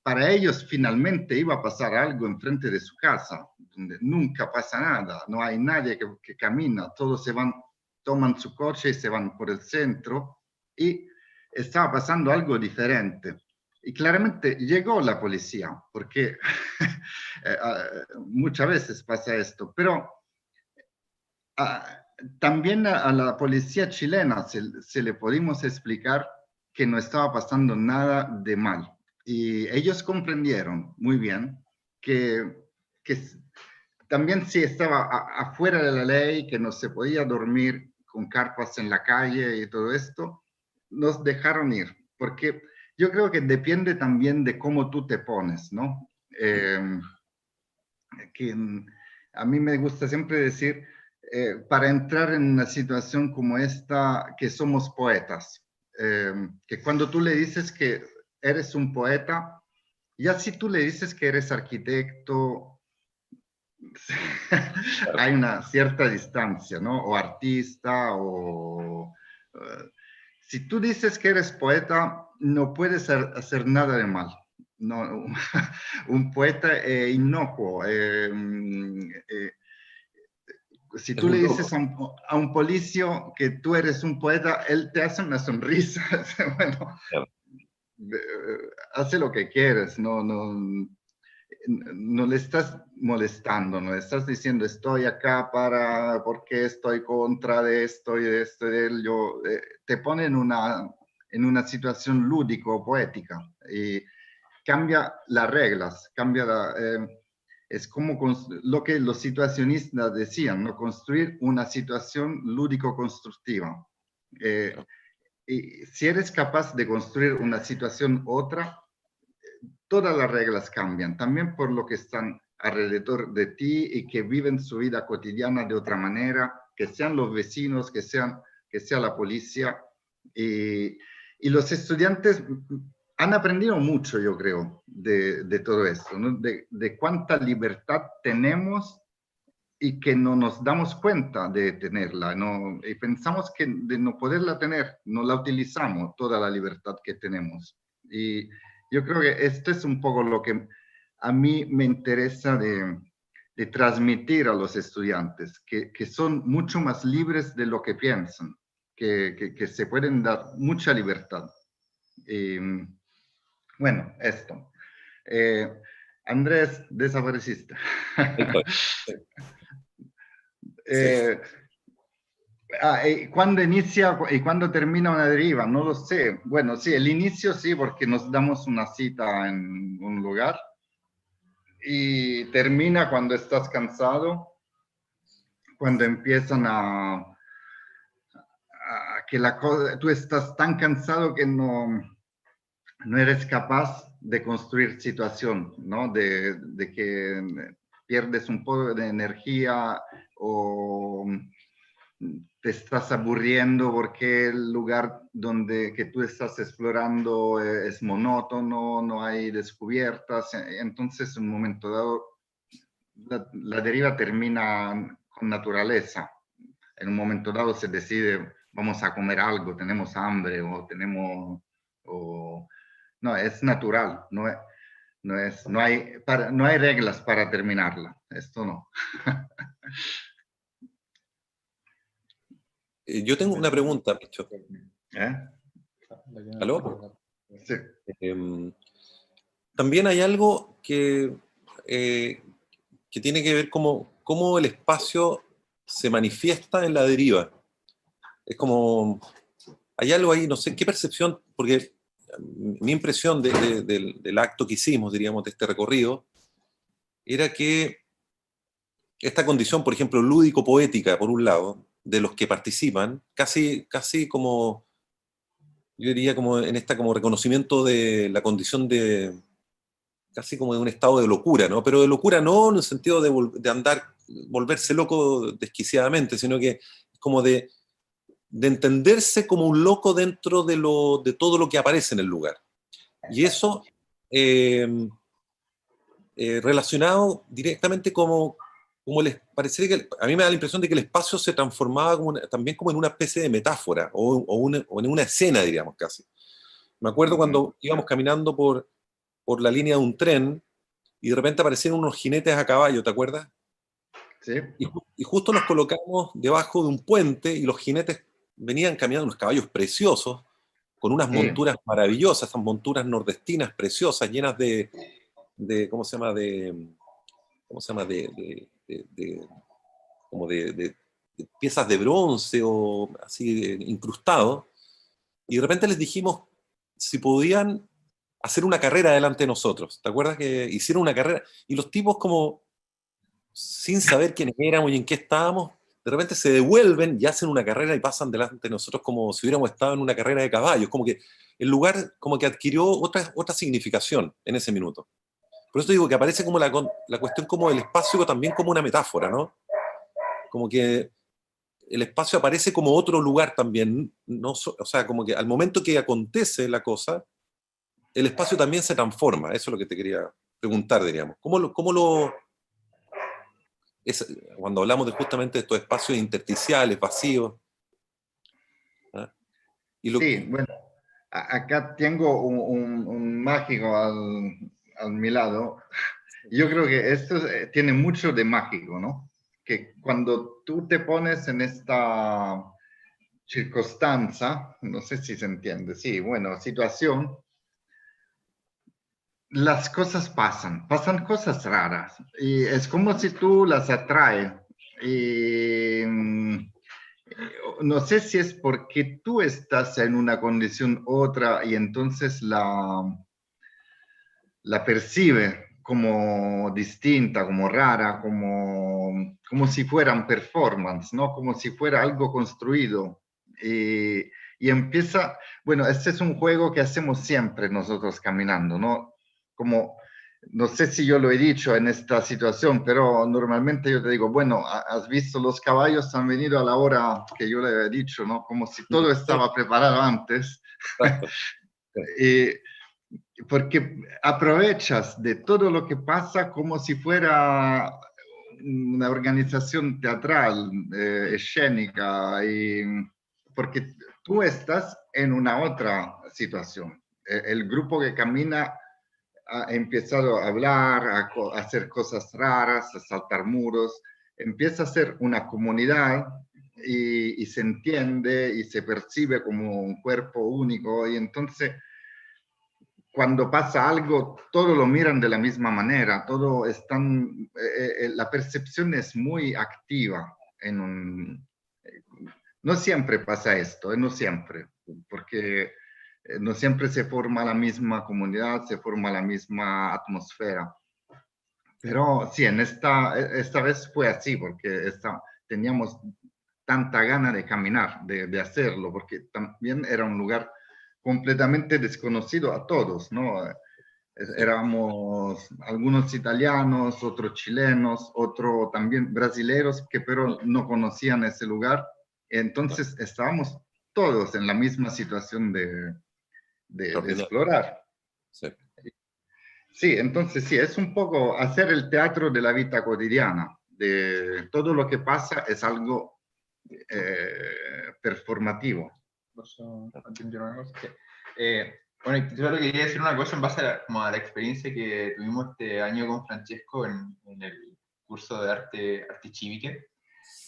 Para ellos finalmente iba a pasar algo enfrente de su casa, donde nunca pasa nada, no hay nadie que camina, todos toman su coche y se van por el centro, y estaba pasando algo diferente. Y claramente llegó la policía, porque muchas veces pasa esto, pero también a la policía chilena se le pudimos explicar que no estaba pasando nada de mal. Y ellos comprendieron muy bien que también si estaba afuera de la ley, que no se podía dormir con carpas en la calle y todo esto, nos dejaron ir. Porque yo creo que depende también de cómo tú te pones, ¿no? Que a mí me gusta siempre decir, para entrar en una situación como esta, que somos poetas. Que cuando tú le dices que eres un poeta, ya si tú le dices que eres arquitecto, hay una cierta distancia, ¿no? O artista, si tú dices que eres poeta, no puedes hacer nada de mal. No, un poeta inocuo. Si tú le dices a un policio que tú eres un poeta, él te hace una sonrisa. Bueno, hace lo que quieres. No. no le estás molestando, no le estás diciendo estoy acá porque estoy contra de esto y de esto y de ello. Te pone en una situación lúdico, poética, y cambia las reglas, es como lo que los situacionistas decían, ¿no? Construir una situación lúdico-constructiva. Y si eres capaz de construir una situación otra, todas las reglas cambian, también por lo que están alrededor de ti y que viven su vida cotidiana de otra manera, que sean los vecinos, que sea la policía. Y los estudiantes han aprendido mucho, yo creo, de todo esto, ¿no? De cuánta libertad tenemos y que no nos damos cuenta de tenerla, ¿no? Y pensamos que de no poderla tener, no la utilizamos, toda la libertad que tenemos. Y yo creo que esto es un poco lo que a mí me interesa de transmitir a los estudiantes, que son mucho más libres de lo que piensan, que se pueden dar mucha libertad. Bueno, esto. Andrés, desapareciste. ¿Cuándo inicia y cuándo termina una deriva? No lo sé. Bueno, sí, el inicio sí, porque nos damos una cita en un lugar y termina cuando estás cansado, cuando empiezan que tú estás tan cansado que no eres capaz de construir situación, ¿no? De que pierdes un poco de energía o te estás aburriendo porque el lugar que tú estás explorando es monótono, no hay descubiertas. Entonces, en un momento dado, la deriva termina con naturaleza. En un momento dado se decide, vamos a comer algo, tenemos hambre o tenemos... no, es natural, no hay reglas para terminarla. Esto no. Yo tengo una pregunta, Micho. ¿Aló? Sí. También hay algo que tiene que ver cómo el espacio se manifiesta en la deriva. Es como, hay algo ahí, no sé, qué percepción, porque mi impresión del acto que hicimos, diríamos, de este recorrido, era que esta condición, por ejemplo, lúdico-poética, por un lado, de los que participan, casi como, yo diría como en esta como reconocimiento de la condición de, casi como de un estado de locura, ¿no? Pero de locura no en el sentido de volverse loco desquiciadamente, sino que como de entenderse como un loco dentro de todo lo que aparece en el lugar. Y eso relacionado directamente parecería que a mí me da la impresión de que el espacio se transformaba también como en una especie de metáfora o en una escena, diríamos casi. Me acuerdo cuando íbamos caminando por la línea de un tren y de repente aparecieron unos jinetes a caballo, ¿te acuerdas? Sí. Y justo nos colocamos debajo de un puente y los jinetes venían caminando, unos caballos preciosos, con unas monturas maravillosas, esas monturas nordestinas preciosas, llenas de ¿cómo se llama? Como de piezas de bronce o así incrustado. Y de repente les dijimos si podían hacer una carrera delante de nosotros. ¿Te acuerdas que hicieron una carrera? Y los tipos como, sin saber quiénes éramos y en qué estábamos, de repente se devuelven y hacen una carrera y pasan delante de nosotros como si hubiéramos estado en una carrera de caballos. Como que el lugar como que adquirió otra significación en ese minuto. Por eso digo que aparece como la cuestión como el espacio también como una metáfora, ¿no? Como que el espacio aparece como otro lugar también, no, o sea, como que al momento que acontece la cosa, el espacio también se transforma. Eso es lo que te quería preguntar, diríamos. Cuando hablamos justamente de estos espacios intersticiales, vacíos? ¿Ah? Sí, bueno, acá tengo un mágico a mi lado. Yo creo que esto tiene mucho de mágico, ¿no? Que cuando tú te pones en esta circunstancia, no sé si se entiende, sí, bueno, situación, las cosas pasan cosas raras, y es como si tú las atraes. Y no sé si es porque tú estás en una condición otra y entonces la percibe como distinta, como rara, como si fuera un performance, ¿no? Como si fuera algo construido. Y empieza, bueno, este es un juego que hacemos siempre nosotros caminando, ¿no? Como, no sé si yo lo he dicho en esta situación, pero normalmente yo te digo, bueno, has visto, los caballos han venido a la hora que yo le he dicho, ¿no? Como si todo estaba preparado antes. Exacto. Porque aprovechas de todo lo que pasa como si fuera una organización teatral, escénica, porque tú estás en una otra situación. El grupo que camina ha empezado a hablar, a hacer cosas raras, a saltar muros, empieza a ser una comunidad y se entiende y se percibe como un cuerpo único, y entonces cuando pasa algo, todo lo miran de la misma manera, todo están, la percepción es muy activa no siempre pasa esto, no siempre, porque no siempre se forma la misma comunidad, se forma la misma atmósfera. Pero sí, esta vez fue así, porque teníamos tanta gana de caminar, de hacerlo, porque también era un lugar completamente desconocido a todos, ¿no? Éramos algunos italianos, otros chilenos, otros también brasileños que pero no conocían ese lugar. Entonces estábamos todos en la misma situación de explorar. Sí. Sí, entonces sí, es un poco hacer el teatro de la vida cotidiana, de todo lo que pasa es algo performativo. ¿Posso aggiungere una cosa? Bueno, yo solo quería decir una cosa en base como a la experiencia que tuvimos este año con Francesco en el curso de arte cívica,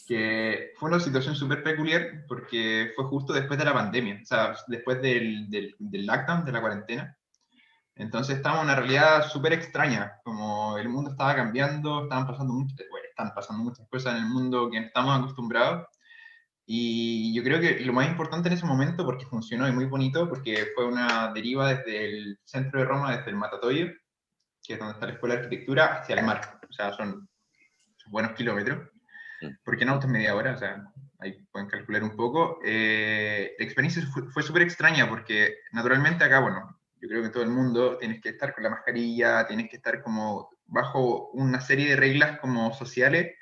que fue una situación súper peculiar porque fue justo después de la pandemia, o sea, después del lockdown, de la cuarentena. Entonces estábamos en una realidad súper extraña, como el mundo estaba cambiando, están pasando muchas cosas en el mundo que no estamos acostumbrados. Y yo creo que lo más importante en ese momento, porque funcionó y muy bonito, porque fue una deriva desde el centro de Roma, desde el Matatoio, que es donde está la Escuela de Arquitectura, hacia el mar. O sea, son buenos kilómetros, porque en auto es media hora, o sea, ahí pueden calcular un poco. La experiencia fue súper extraña, porque naturalmente acá, bueno, yo creo que todo el mundo tienes que estar con la mascarilla, tienes que estar como bajo una serie de reglas como sociales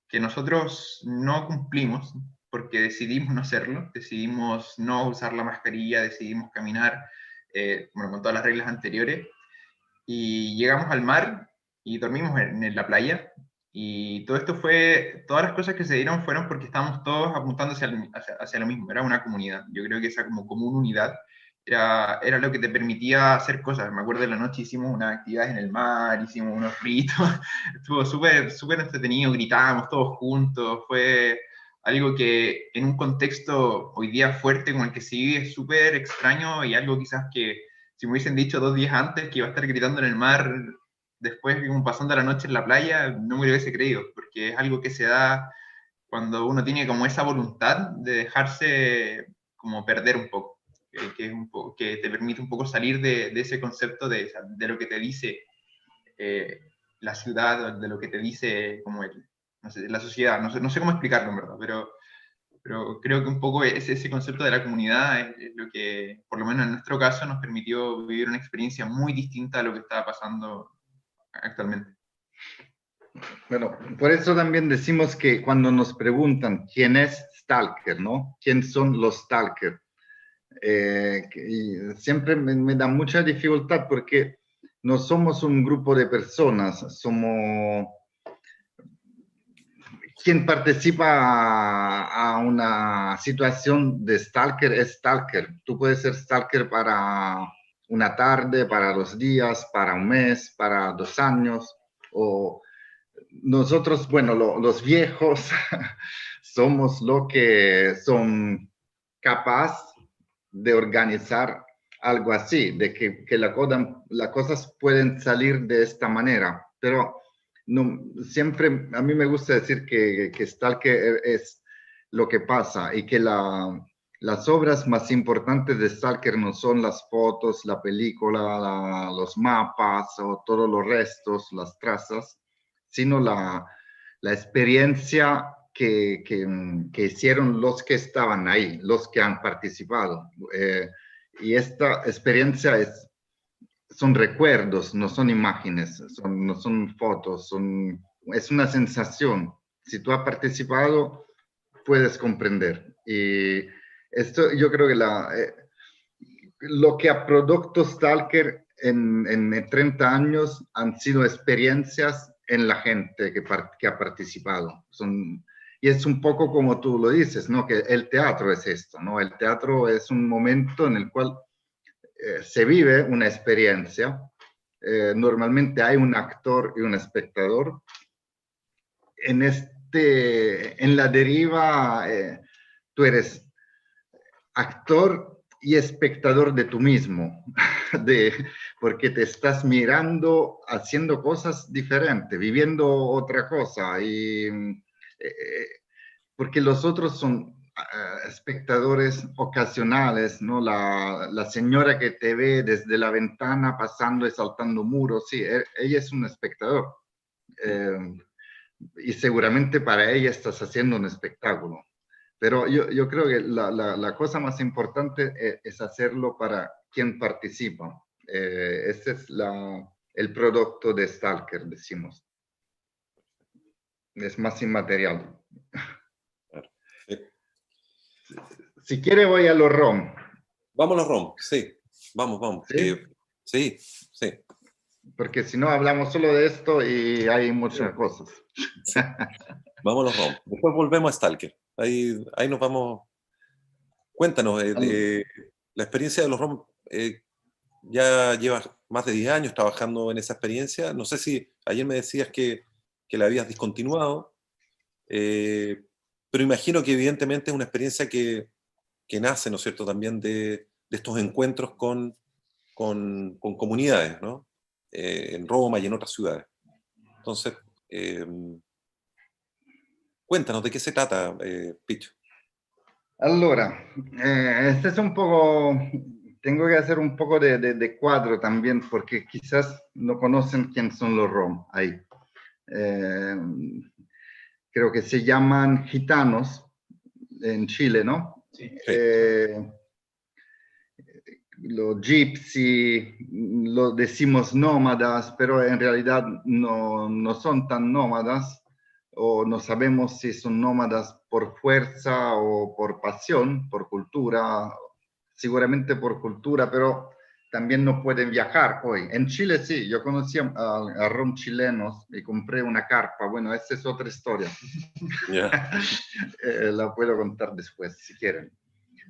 que nosotros no cumplimos porque decidimos no hacerlo, decidimos no usar la mascarilla, decidimos caminar, bueno, con todas las reglas anteriores, y llegamos al mar y dormimos en la playa, y todo esto todas las cosas que se dieron fueron porque estábamos todos apuntando hacia lo mismo, era una comunidad. Yo creo que esa como común unidad era lo que te permitía hacer cosas. Me acuerdo de la noche hicimos unas actividades en el mar, hicimos unos ritos, estuvo súper entretenido, gritábamos todos juntos, fue algo que en un contexto hoy día fuerte como el que se vive es súper extraño, y algo quizás que si me hubiesen dicho 2 días antes que iba a estar gritando en el mar, después como pasando la noche en la playa, no me lo hubiese creído, porque es algo que se da cuando uno tiene como esa voluntad de dejarse como perder un poco, que te permite un poco salir de ese concepto de lo que te dice la ciudad, de lo que te dice como no sé, la sociedad, no sé cómo explicarlo en verdad, pero creo que un poco ese concepto de la comunidad es lo que, por lo menos en nuestro caso, nos permitió vivir una experiencia muy distinta a lo que estaba pasando actualmente. Bueno, por eso también decimos que cuando nos preguntan quién es Stalker, ¿no? ¿Quién son los Stalker? Y siempre me da mucha dificultad porque no somos un grupo de personas, somos quien participa a una situación de Stalker es Stalker. Tú puedes ser Stalker para una tarde, para 2 días, para un mes, para 2 años, o nosotros, bueno, los viejos somos lo que son capaces de organizar algo así, de que las cosas pueden salir de esta manera, pero no, siempre a mí me gusta decir que Stalker es lo que pasa y que las obras más importantes de Stalker no son las fotos, la película, los mapas o todos los restos, las trazas, sino la experiencia que hicieron los que estaban ahí, los que han participado. Y esta experiencia son recuerdos, no son imágenes, no son fotos, es una sensación. Si tú has participado, puedes comprender. Y esto yo creo que lo que ha producido Stalker en 30 años han sido experiencias en la gente que ha participado. Y es un poco como tú lo dices, ¿no? Que el teatro es esto, ¿no? El teatro es un momento en el cual se vive una experiencia. Normalmente hay un actor y un espectador. En la deriva, tú eres actor y espectador de tú mismo, porque te estás mirando, haciendo cosas diferentes, viviendo otra cosa, porque los otros son espectadores ocasionales, ¿no? La señora que te ve desde la ventana pasando y saltando muros, sí, ella es un espectador. Y seguramente para ella estás haciendo un espectáculo. Pero yo creo que la cosa más importante es hacerlo para quien participa. Ese es el producto de Stalker, decimos. Es más inmaterial. Si quiere voy a los ROM. Vamos a los ROM, sí. Vamos. ¿Sí? Sí. Porque si no hablamos solo de esto y hay muchas cosas. Sí. Vamos a los ROM. Después volvemos a Stalker. Ahí nos vamos. Cuéntanos, la experiencia de los ROM, ya llevas más de 10 años trabajando en esa experiencia. No sé si ayer me decías que la habías discontinuado, pero imagino que evidentemente es una experiencia que nace, ¿no es cierto?, también de estos encuentros con comunidades, ¿no? En Roma y en otras ciudades. Entonces, cuéntanos, ¿de qué se trata, Picho? Allora, este es un poco, tengo que hacer un poco de cuadro también, porque quizás no conocen quién son los ROM ahí. Creo que se llaman gitanos en Chile, ¿no? Sí. Los gypsy, lo decimos nómadas, pero en realidad no son tan nómadas, o no sabemos si son nómadas por fuerza o por pasión, por cultura, seguramente por cultura, pero también no pueden viajar hoy. En Chile sí, yo conocí a rom chilenos y compré una carpa. Bueno, esa es otra historia. Yeah. La puedo contar después, si quieren.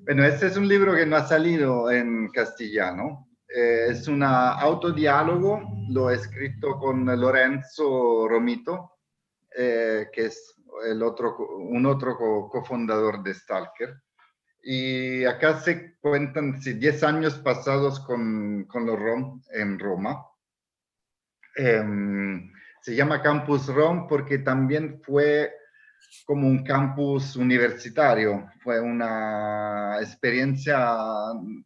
Bueno, este es un libro que no ha salido en castellano. Es un autodiálogo, lo he escrito con Lorenzo Romito, que es un otro cofundador de Stalker. Y acá se cuentan 10 años pasados con los ROM en Roma. Se llama Campus ROM porque también fue como un campus universitario, fue una experiencia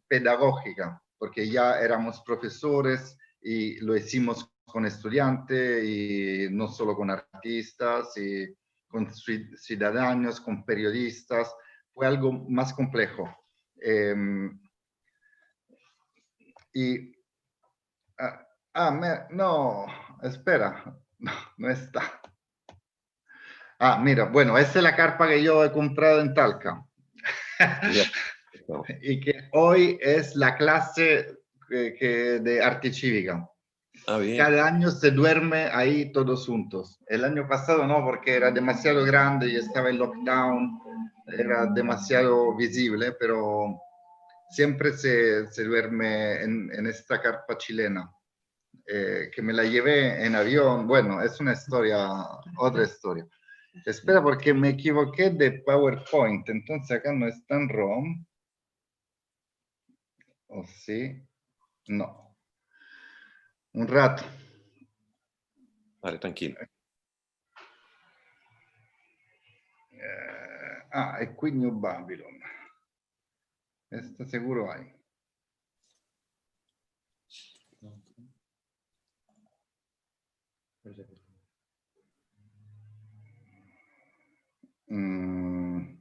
pedagógica, porque ya éramos profesores y lo hicimos con estudiantes y no solo con artistas y con ciudadanos, con periodistas, fue algo más complejo. No, espera, no está. Mira, bueno, esta es la carpa que yo he comprado en Talca. Yeah. Y que hoy es la clase de arte cívica. Bien. Cada año se duerme ahí todos juntos. El año pasado no, porque era demasiado grande y estaba en lockdown, era demasiado visible, pero siempre se duerme en esta carpa chilena, que me la llevé en avión. Bueno, es una historia, otra historia. Espera, porque me equivoqué de PowerPoint, entonces acá no está en ROM. ¿O sí? No. Un rato. Vale, tranquilo. E qui New Babylon. Questo sicuro hai. Mm.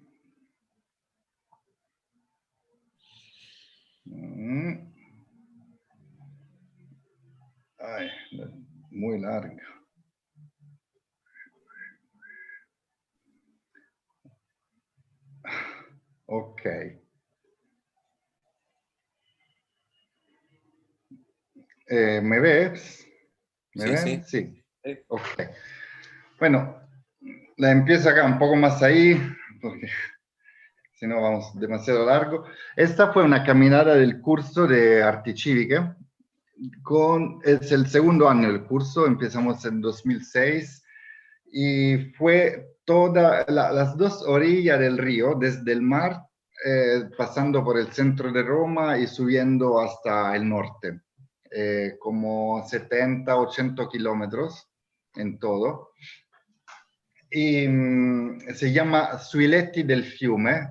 Mm. Ay, muy larga. Ok. ¿Me ves? ¿Me Sí, ven? sí. Sí. Ok. Bueno, la empiezo acá un poco más ahí, porque si no vamos demasiado largo. Esta fue una caminata del curso de Arte Cívica. Es el segundo año del curso, empezamos en 2006 y fue todas las dos orillas del río, desde el mar, pasando por el centro de Roma y subiendo hasta el norte, como 70, 80 kilómetros en todo. Y se llama Suiletti del Fiume,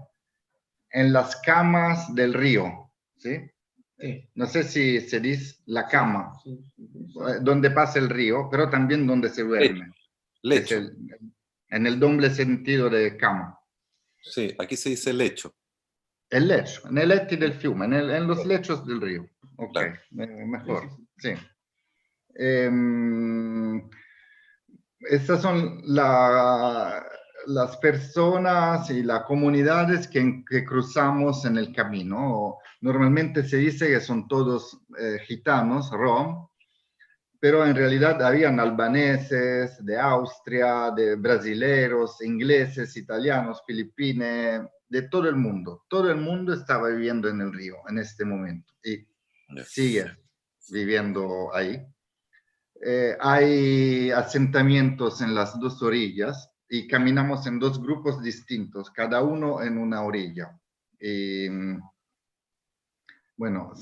en las camas del río, ¿sí? Sí. No sé si se dice la cama, Sí. donde pasa el río, pero también donde se duerme. Lecho. Es en el doble sentido de cama. Sí, aquí se dice lecho. El lecho, en el letti del fiume, en los lechos del río. Ok, Claro. mejor, sí. Estas son las personas y las comunidades que cruzamos en el camino. Normalmente se dice que son todos gitanos, rom, pero en realidad habían albaneses de Austria, de brasileros, ingleses, italianos, filipinos, de todo el mundo. Todo el mundo estaba viviendo en el río en este momento y sigue viviendo ahí. Hay asentamientos en las dos orillas y caminamos en dos grupos distintos, cada uno en una orilla. Y, bueno,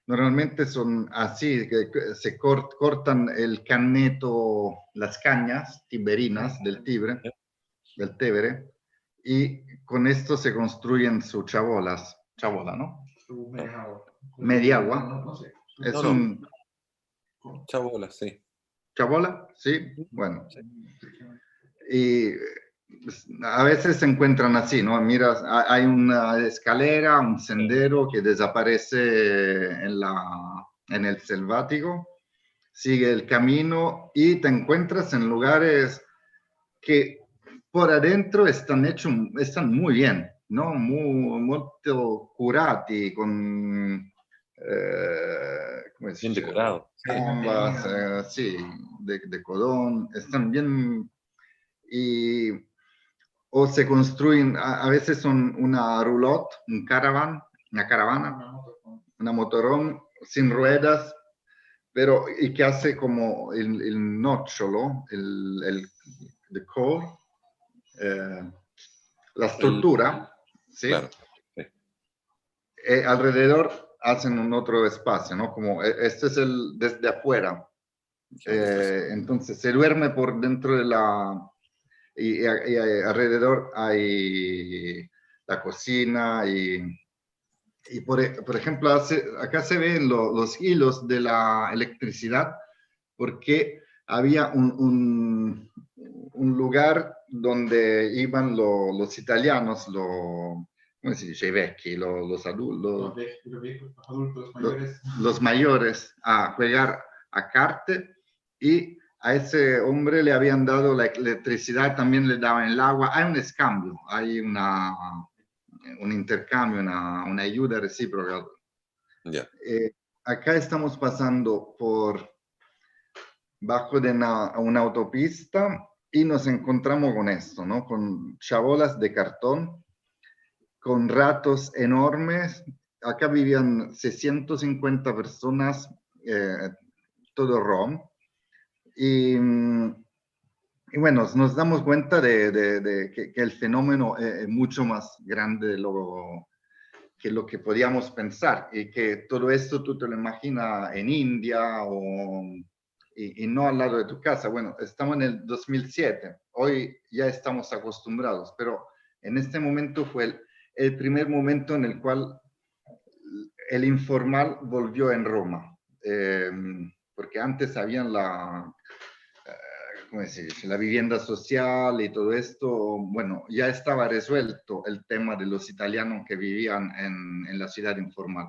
normalmente son así, que se cortan el caneto, las cañas tiberinas del Tevere, y con esto se construyen sus chabolas. Chabola, ¿no? Mediagua. No sé. Es No. un... Chabola, sí. ¿Chabola? Sí, bueno. Y a veces se encuentran así, ¿no? Miras, hay una escalera, un sendero que desaparece en el selvático, sigue el camino y te encuentras en lugares que por adentro están muy bien, ¿no? Muy curati, con... come si Bien dice? decorado. Canvas, sí, de codón, están bien y o se construyen, a veces son una roulotte, una caravana, una motorhome sin ruedas, pero y que hace como el nocciolo, the core, la estructura, ¿sí? Claro. Sí. Alrededor hacen un otro espacio, ¿no? Como este es el desde afuera. Entonces se duerme por dentro de y alrededor hay la cocina y por ejemplo, acá se ven los hilos de la electricidad porque había un lugar donde iban los italianos, ¿cómo se dice? I vecchi, los adultos, Los adultos mayores. los mayores a jugar a carte y a ese hombre le habían dado la electricidad, también le daban el agua. Hay un escambio, hay un intercambio, una ayuda recíproca. Ya. Acá estamos pasando bajo de una autopista y nos encontramos con esto, ¿no? Con chabolas de cartón, con ratos enormes. Acá vivían 650 personas, todo rom. Y bueno, nos damos cuenta de que el fenómeno es mucho más grande que lo que podíamos pensar, y que todo esto tú te lo imaginas en India y no al lado de tu casa. Bueno, estamos en el 2007, hoy ya estamos acostumbrados, pero en este momento fue el primer momento en el cual el informal volvió en Roma, porque antes habían ¿cómo se dice? La vivienda social y todo esto. Bueno, ya estaba resuelto el tema de los italianos que vivían en la ciudad informal.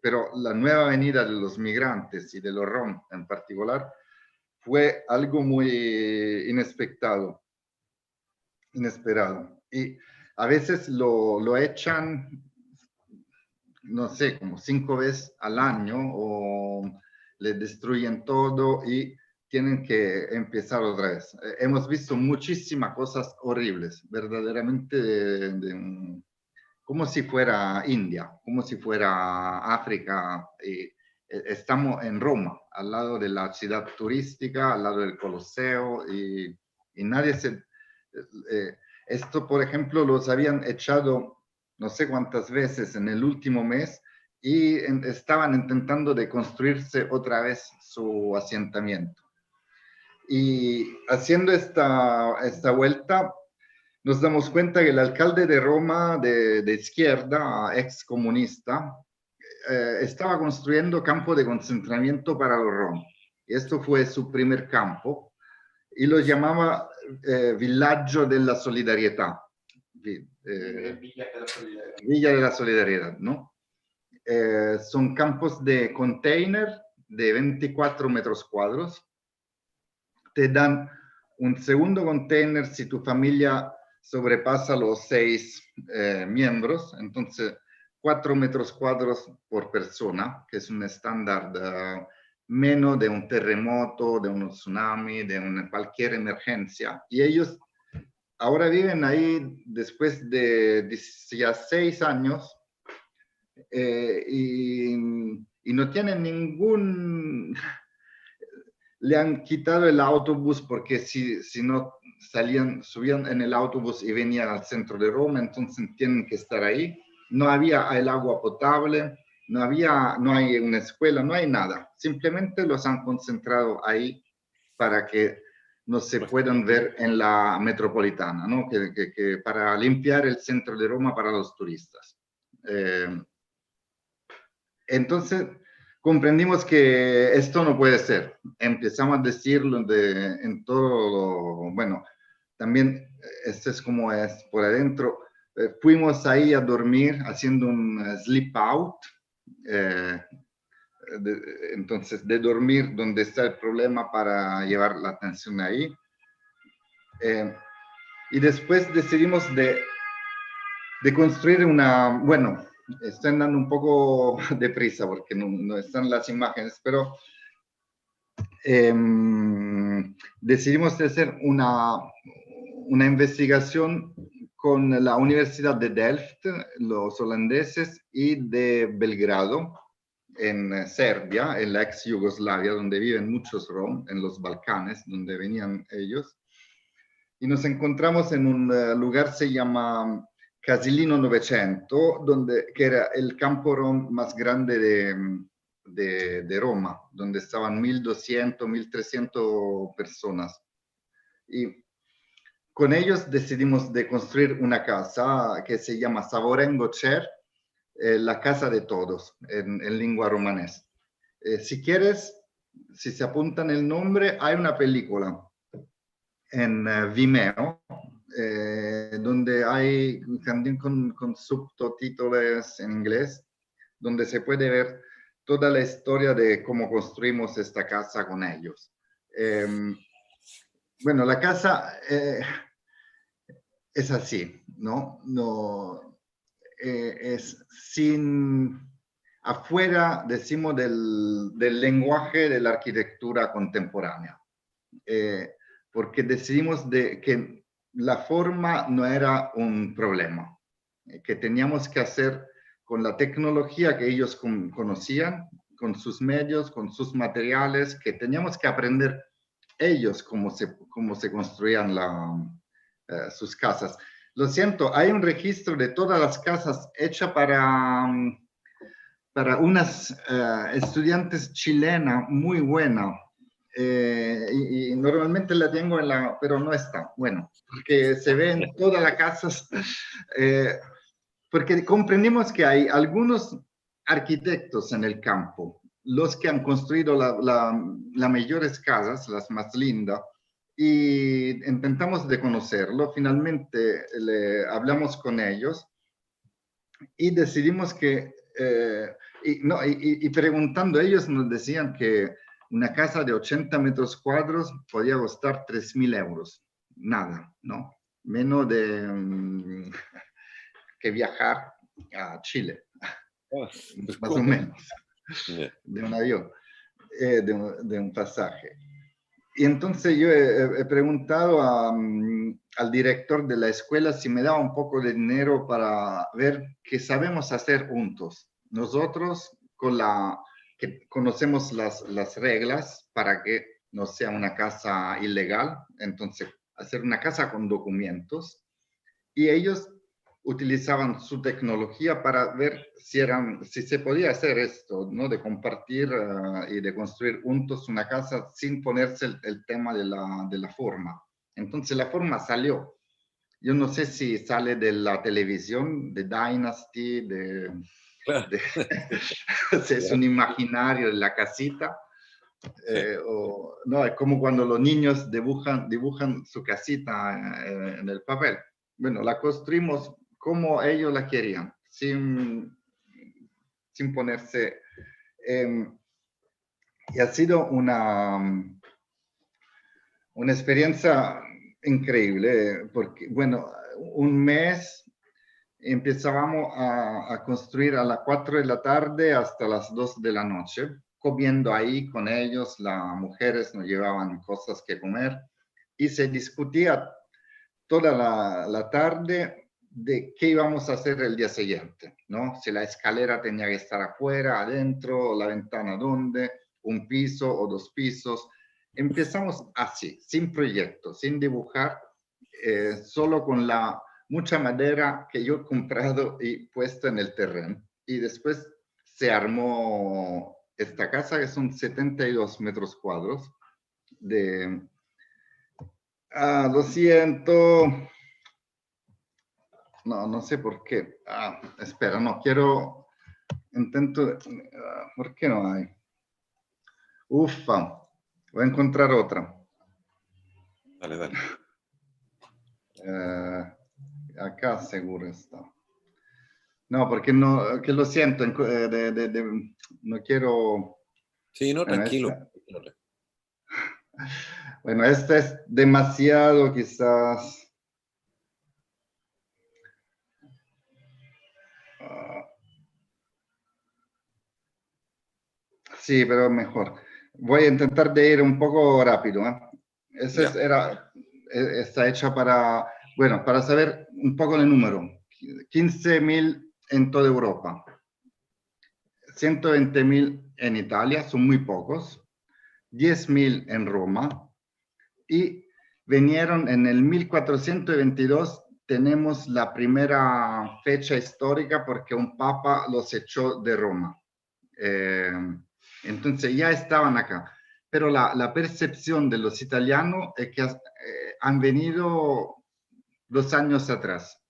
Pero la nueva venida de los migrantes y de los rom en particular fue algo muy inesperado. Y a veces lo echan, no sé, como 5 veces al año, o le destruyen todo y tienen que empezar otra vez. Hemos visto muchísimas cosas horribles, verdaderamente como si fuera India, como si fuera África. Estamos en Roma, al lado de la ciudad turística, al lado del Coliseo, y nadie se... esto, por ejemplo, los habían echado no sé cuántas veces en el último mes, y estaban intentando de construirse otra vez su asentamiento. Y haciendo esta vuelta, nos damos cuenta que el alcalde de Roma, de izquierda, ex comunista, estaba construyendo campo de concentramiento para los rom. Y esto fue su primer campo, y lo llamaba Villaggio della Solidarietà. Villa de la Solidaridad, ¿no? Son campos de container de 24 metros cuadrados. Te dan un segundo container si tu familia sobrepasa los 6 miembros, entonces 4 metros cuadrados por persona, que es un estándar menos de un terremoto, de un tsunami, de cualquier emergencia. Y ellos ahora viven ahí después de 16 años, y no tienen ningún... Le han quitado el autobús, porque si no subían en el autobús y venían al centro de Roma, entonces tienen que estar ahí. No había el agua potable, no hay una escuela, no hay nada. Simplemente los han concentrado ahí para que no se puedan ver en la metropolitana, ¿no? Para limpiar el centro de Roma para los turistas. Entonces comprendimos que esto no puede ser. Empezamos a decirlo en todo, bueno, también esto es como es por adentro. Fuimos ahí a dormir haciendo un sleep out. Entonces, de dormir donde está el problema para llevar la atención ahí. Y después decidimos de construir bueno, estoy andando un poco deprisa porque no están las imágenes, pero decidimos de hacer una investigación con la Universidad de Delft, los holandeses, y de Belgrado, en Serbia, en la ex Yugoslavia, donde viven muchos rom, en los Balcanes, donde venían ellos. Y nos encontramos en un lugar, se llama Casilino 900, que era el campo rom más grande de Roma, donde estaban 1.200, 1.300 personas. Y con ellos decidimos de construir una casa que se llama Savorengo Cer, la casa de todos, en lengua romanesa. Si quieres, si se apuntan el nombre, hay una película en Vimeo, donde hay también con subtítulos en inglés, donde se puede ver toda la historia de cómo construimos esta casa con ellos. Bueno, la casa es así, ¿no? Es afuera, decimos, del lenguaje de la arquitectura contemporánea. Porque decidimos que la forma no era un problema, que teníamos que hacer con la tecnología que ellos conocían, con sus medios, con sus materiales, que teníamos que aprender ellos cómo se construían sus casas. Lo siento, hay un registro de todas las casas hecha para unas estudiantes chilenas muy buena. Y normalmente la tengo pero no está. Bueno, porque se ve en todas las casas. Porque comprendimos que hay algunos arquitectos en el campo, los que han construido las mejores casas, las más lindas, y intentamos de conocerlo. Finalmente hablamos con ellos y decidimos que, y preguntando, ellos nos decían que una casa de 80 metros cuadrados podía costar 3.000 euros. Nada, ¿no? Menos de que viajar a Chile, más o menos, de un avión, de un pasaje. Y entonces yo he preguntado al director de la escuela si me daba un poco de dinero para ver qué sabemos hacer juntos. Nosotros que conocemos las reglas para que no sea una casa ilegal, entonces hacer una casa con documentos, y ellos utilizaban su tecnología para ver si se podía hacer esto, ¿no? De compartir y de construir juntos una casa sin ponerse el tema de la forma. Entonces la forma salió. Yo no sé si sale de la televisión, de Dynasty, si es un imaginario de la casita. No, es como cuando los niños dibujan su casita en el papel. Bueno, la construimos como ellos la querían, sin ponerse. Y ha sido una experiencia increíble, porque, bueno, un mes empezábamos a construir a las 4 de la tarde hasta las 2 de la noche, comiendo ahí con ellos. Las mujeres nos llevaban cosas que comer y se discutía toda la tarde de qué íbamos a hacer el día siguiente, ¿no? Si la escalera tenía que estar afuera, adentro, la ventana dónde, un piso o 2 pisos. Empezamos así, sin proyecto, sin dibujar, solo con mucha madera que yo he comprado y puesto en el terreno. Y después se armó esta casa, que son 72 metros cuadrados de... lo siento. No sé por qué. Espera, no quiero... Intento... ¿por qué no hay? Ufa. Voy a encontrar otra. Dale. Acá seguro está. No, porque no, que lo siento. No quiero... Sí, no, Bueno, tranquilo. Bueno, esta es demasiado, quizás... Sí, pero mejor. Voy a intentar de ir un poco rápido. Está hecha para, bueno, para saber un poco el número. 15.000 en toda Europa. 120.000 en Italia, son muy pocos. 10.000 en Roma. Y vinieron en el 1422. Tenemos la primera fecha histórica porque un papa los echó de Roma. Entonces ya estaban acá. Pero la percepción de los italianos es que han venido 2 años atrás,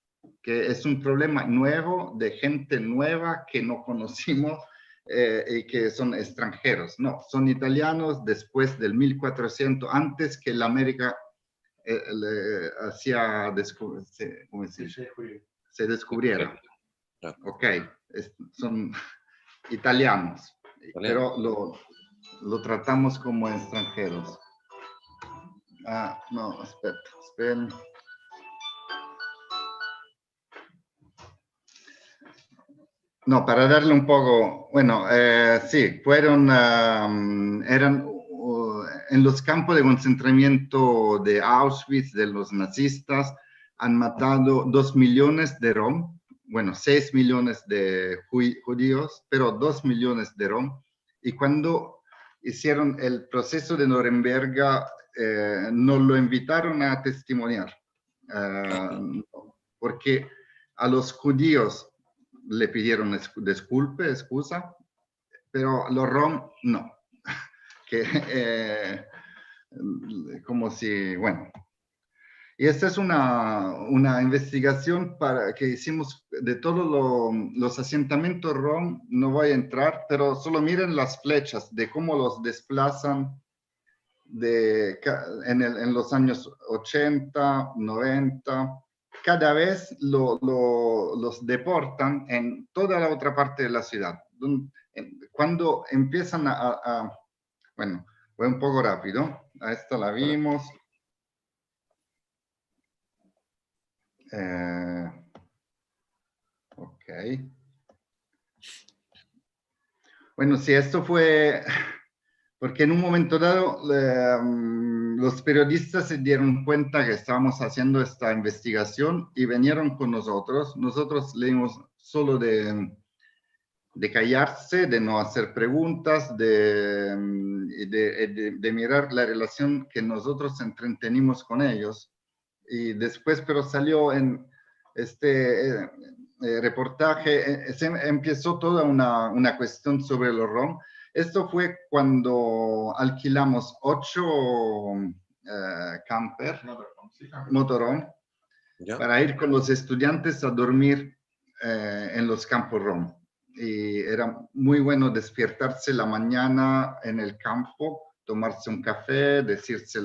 que es un problema nuevo de gente nueva que no conocimos y que son extranjeros. No, son italianos después del 1400, antes que la América se descubriera. Ok, son italianos, pero lo tratamos como extranjeros. No, esperen. No, para darle un poco, bueno, sí, eran en los campos de concentramiento de Auschwitz, de los nazistas, han matado 2 millones de rom, bueno, 6 millones de judíos, pero 2 millones de rom. Y cuando hicieron el proceso de Nuremberg, nos lo invitaron a testimoniar. porque a los judíos le pidieron excusa, pero los rom no. Que, como si, bueno. Y esta es una investigación que hicimos de todos los asentamientos rom, no voy a entrar, pero solo miren las flechas de cómo los desplazan en los años 80, 90. Cada vez los deportan en toda la otra parte de la ciudad. Cuando empiezan bueno, voy un poco rápido. A esta la vimos. Ok. Bueno, sí, esto fue porque en un momento dado los periodistas se dieron cuenta que estábamos haciendo esta investigación y vinieron con nosotros. Nosotros leímos solo de callarse, de no hacer preguntas, de mirar la relación que nosotros entretenimos con ellos. Y después, pero salió en este reportaje, empezó toda una cuestión sobre los rom. Esto fue cuando alquilamos 8 camper, motorhome, para ir con los estudiantes a dormir en los campos rom. Y era muy bueno despertarse la mañana en el campo, tomarse un café, decirse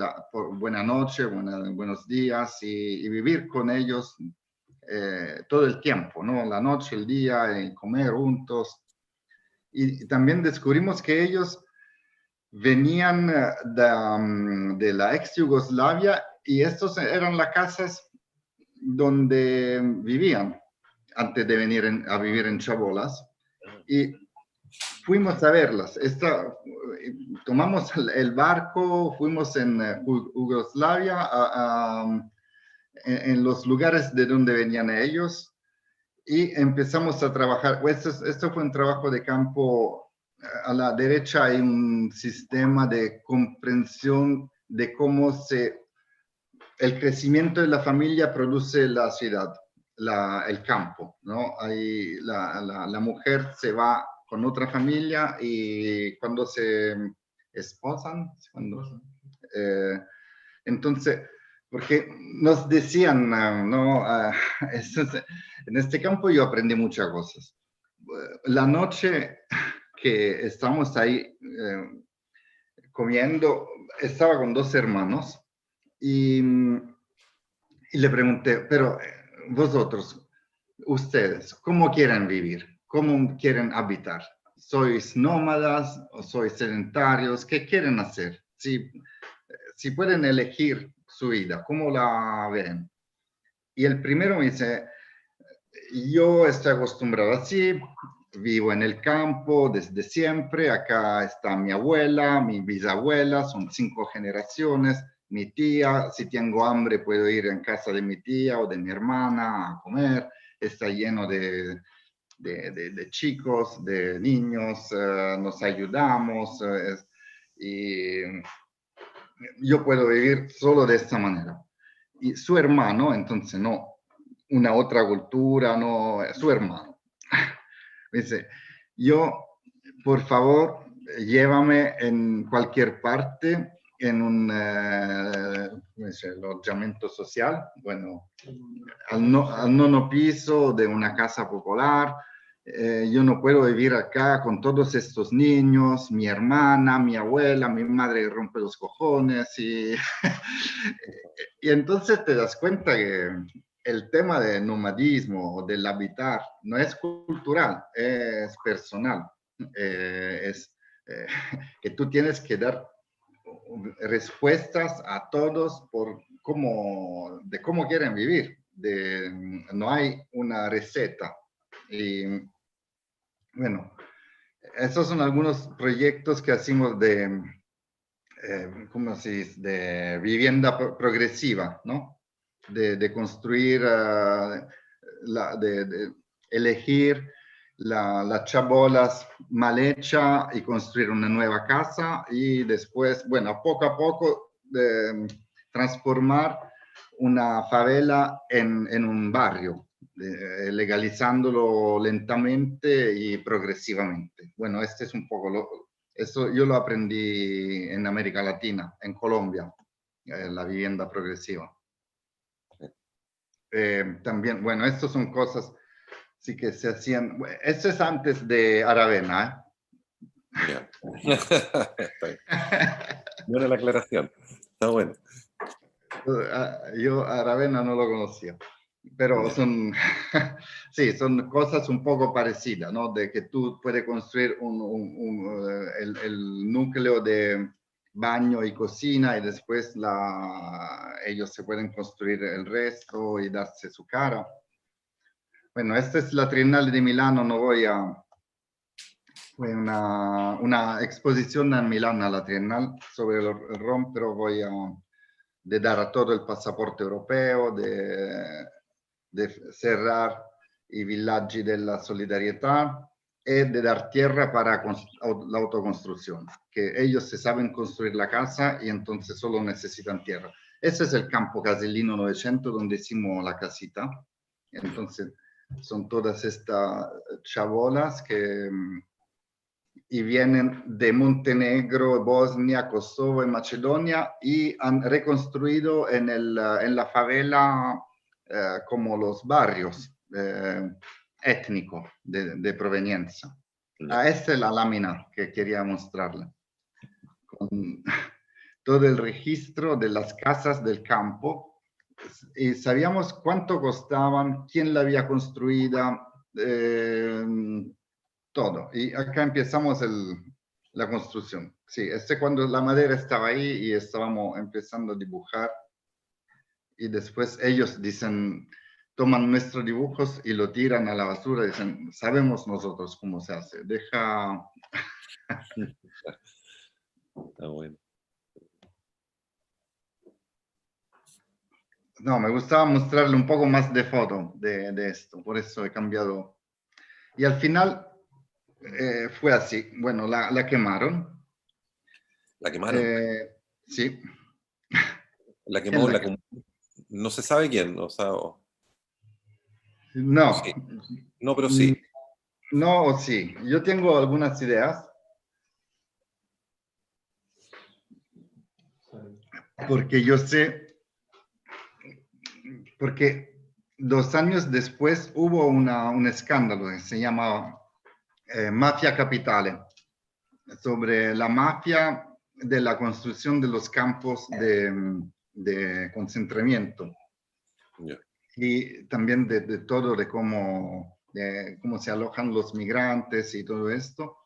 buena noche, buenos días y vivir con ellos todo el tiempo, ¿no? La noche, el día, y comer juntos. Y también descubrimos que ellos venían de la ex Yugoslavia y estos eran las casas donde vivían antes de venir a vivir en Chabolas. Y fuimos a verlas. Tomamos el barco, fuimos en Yugoslavia, en los lugares de donde venían ellos, y empezamos a trabajar. Esto fue un trabajo de campo. A la derecha hay un sistema de comprensión de cómo el crecimiento de la familia produce la ciudad, el campo, ¿no? Ahí la mujer se va con otra familia y cuando se esposan, entonces, porque nos decían, ¿no? En este campo yo aprendí muchas cosas. La noche que estamos ahí comiendo, estaba con 2 hermanos y le pregunté, pero vosotros, ustedes, ¿cómo quieren vivir? ¿Cómo quieren habitar? ¿Sois nómadas o sois sedentarios? ¿Qué quieren hacer? Si pueden elegir su vida, ¿cómo la ven? Y el primero me dice, yo estoy acostumbrado así, vivo en el campo desde siempre, acá está mi abuela, mi bisabuela, son 5 generaciones, mi tía, si tengo hambre puedo ir en casa de mi tía o de mi hermana a comer, está lleno de chicos, de niños, nos ayudamos, y yo puedo vivir solo de esta manera. Y su hermano, entonces no, una otra cultura, no, su hermano. Dice, por favor, llévame en cualquier parte, en un alojamiento social, bueno, al nono piso de una casa popular. Yo no puedo vivir acá con todos estos niños, mi hermana, mi abuela, mi madre rompe los cojones y entonces te das cuenta que el tema del nomadismo o del habitar no es cultural, es personal. Que tú tienes que dar respuestas a todos de cómo quieren vivir. No hay una receta. Y bueno, esos son algunos proyectos que hacemos de vivienda progresiva, ¿no? De construir, de elegir las chabolas mal hecha y construir una nueva casa y después, bueno, poco a poco transformar una favela en un barrio, legalizándolo lentamente y progresivamente. Bueno, este es un poco eso yo lo aprendí en América Latina, en Colombia, la vivienda progresiva. También, bueno, estas son cosas sí que se hacían. Esto es antes de Aravena, Ya. Está bien. Buena la aclaración. Está bueno. Yo Aravena no lo conocía, pero Ya. son, sí, son cosas un poco parecidas, ¿no? De que tú puedes construir el núcleo de baño y cocina y después ellos se pueden construir el resto y darse su cara. Bueno, esta es la Triennale de Milano, no voy a... Fue una exposición en Milano a la Triennale sobre el ROM, pero voy a de dar a todo el pasaporte europeo, de cerrar i villaggi della solidarietà y de dar tierra para la autoconstrucción, que ellos se saben construir la casa y entonces solo necesitan tierra. Ese es el campo Casellino 900 donde hicimos la casita. Entonces son todas estas chabolas que y vienen de Montenegro, Bosnia, Kosovo y Macedonia y han reconstruido en la favela como los barrios étnicos de proveniencia. Esta es la lámina que quería mostrarle. Con todo el registro de las casas del campo y sabíamos cuánto costaban, quién la había construida, todo. Y acá empezamos la construcción. Sí, cuando la madera estaba ahí y estábamos empezando a dibujar. Y después ellos dicen, toman nuestros dibujos y lo tiran a la basura. Dicen, sabemos nosotros cómo se hace. Deja... Está bueno. No, me gustaba mostrarle un poco más de foto de esto. Por eso he cambiado. Y al final... fue así. Bueno, la quemaron. ¿La quemaron? Sí. La quemó, ¿Quién la quemó? no se sabe quién, o sea, No. sí. No, pero sí. No o sí. Yo tengo algunas ideas. Porque yo sé, porque 2 años después hubo un escándalo que se llama Mafia Capitale, sobre la mafia de la construcción de los campos de concentramiento. Yeah. Y también de todo, de cómo se alojan los migrantes y todo esto.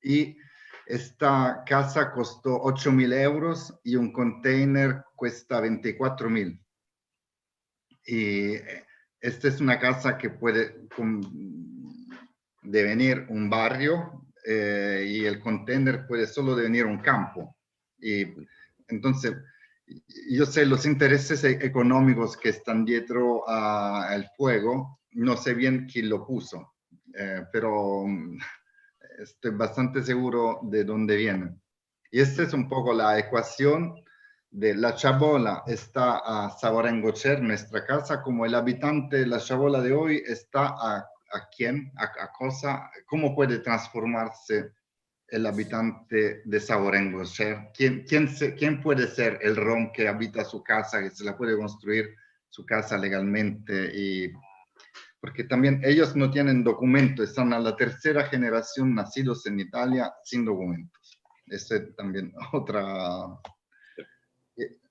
Y esta casa costó 8.000 euros y un container cuesta 24.000. Y esta es una casa que puede devenir un barrio y el container puede solo devenir un campo. Y entonces, yo sé los intereses económicos que están detrás al fuego, no sé bien quién lo puso, pero estoy bastante seguro de dónde viene. Y esta es un poco la ecuación de la chabola está a Saborengocher, nuestra casa, como el habitante de la chabola de hoy está a quién, a cosa, cómo puede transformarse el habitante de Saborengocher. ¿Quién puede ser el rom que habita su casa, que se la puede construir su casa legalmente? Porque también ellos no tienen documentos, están a la 3ª generación nacidos en Italia sin documentos. Ese también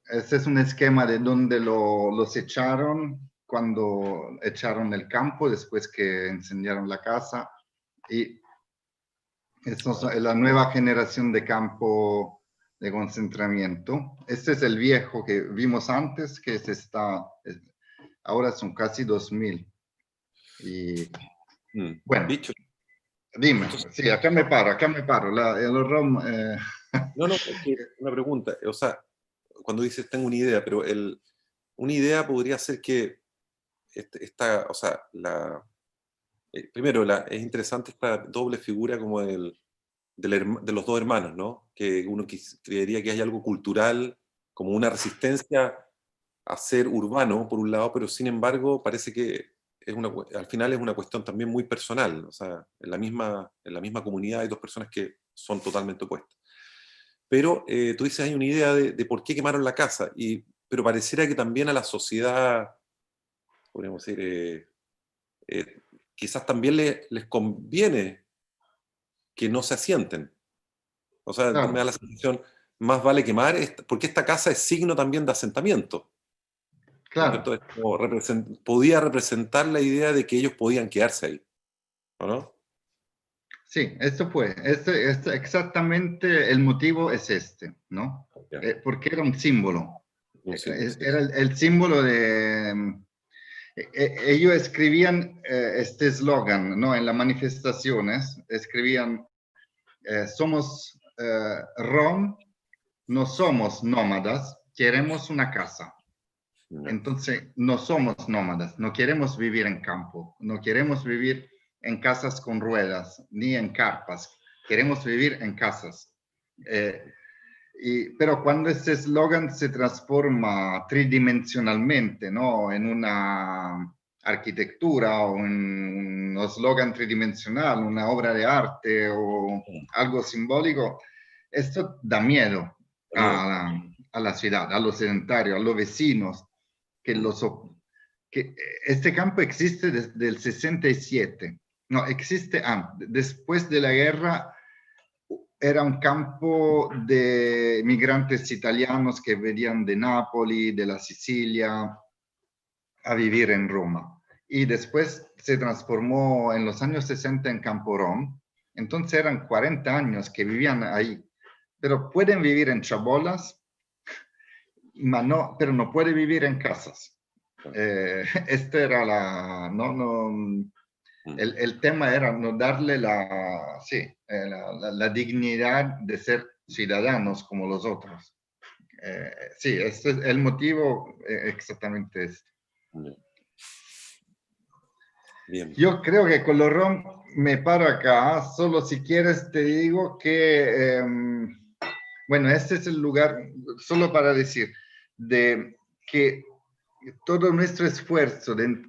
ese es un esquema de donde los echaron cuando echaron el campo, después que incendiaron la casa. Y esta es la nueva generación de campo de concentramiento. Este es el viejo que vimos antes, que ahora son casi 2.000. Y bueno, dicho. Dime, sí, acá me paro. El ROM... No, es que una pregunta, o sea, cuando dices tengo una idea, pero una idea podría ser que o sea, primero, es interesante esta doble figura como de los dos hermanos, ¿no? Que uno creería que hay algo cultural, como una resistencia a ser urbano, por un lado, pero sin embargo parece que al final es una cuestión también muy personal. O sea, en la misma comunidad hay dos personas que son totalmente opuestas. Pero tú dices, hay una idea de por qué quemaron la casa, pero pareciera que también a la sociedad, podríamos decir, quizás también les conviene que no se asienten. O sea, Claro. me da la sensación, más vale quemar, porque esta casa es signo también de asentamiento. Claro. Entonces, como podía representar la idea de que ellos podían quedarse ahí, ¿o no? Sí, esto fue, exactamente el motivo es este, ¿no? Ya. Porque era un símbolo. Un símbolo, sí. Era el símbolo de... ellos escribían este eslogan, ¿no? En las manifestaciones escribían, somos Rom, no somos nómadas, queremos una casa. Ya. Entonces, no somos nómadas, no queremos vivir en campo, no queremos vivir en casas con ruedas, ni en carpas, queremos vivir en casas. Pero cuando este eslogan se transforma tridimensionalmente, ¿no? En una arquitectura o en un eslogan tridimensional, una obra de arte o algo simbólico, esto da miedo a la ciudad, a los sedentarios, a los vecinos, que este campo existe desde el 67. No, existe después de la guerra. Era un campo de migrantes italianos que venían de Nápoles, de la Sicilia, a vivir en Roma. Y después se transformó en los años 60 en Campo Rom. Entonces eran 40 años que vivían ahí. Pero pueden vivir en chabolas, pero no pueden vivir en casas. Esto era el tema era no darle la dignidad de ser ciudadanos como los otros. Sí, este es el motivo exactamente este. Bien. Yo creo que con los ROM me paro acá, solo si quieres te digo que, bueno, este es el lugar, solo para decir, de que todo nuestro esfuerzo de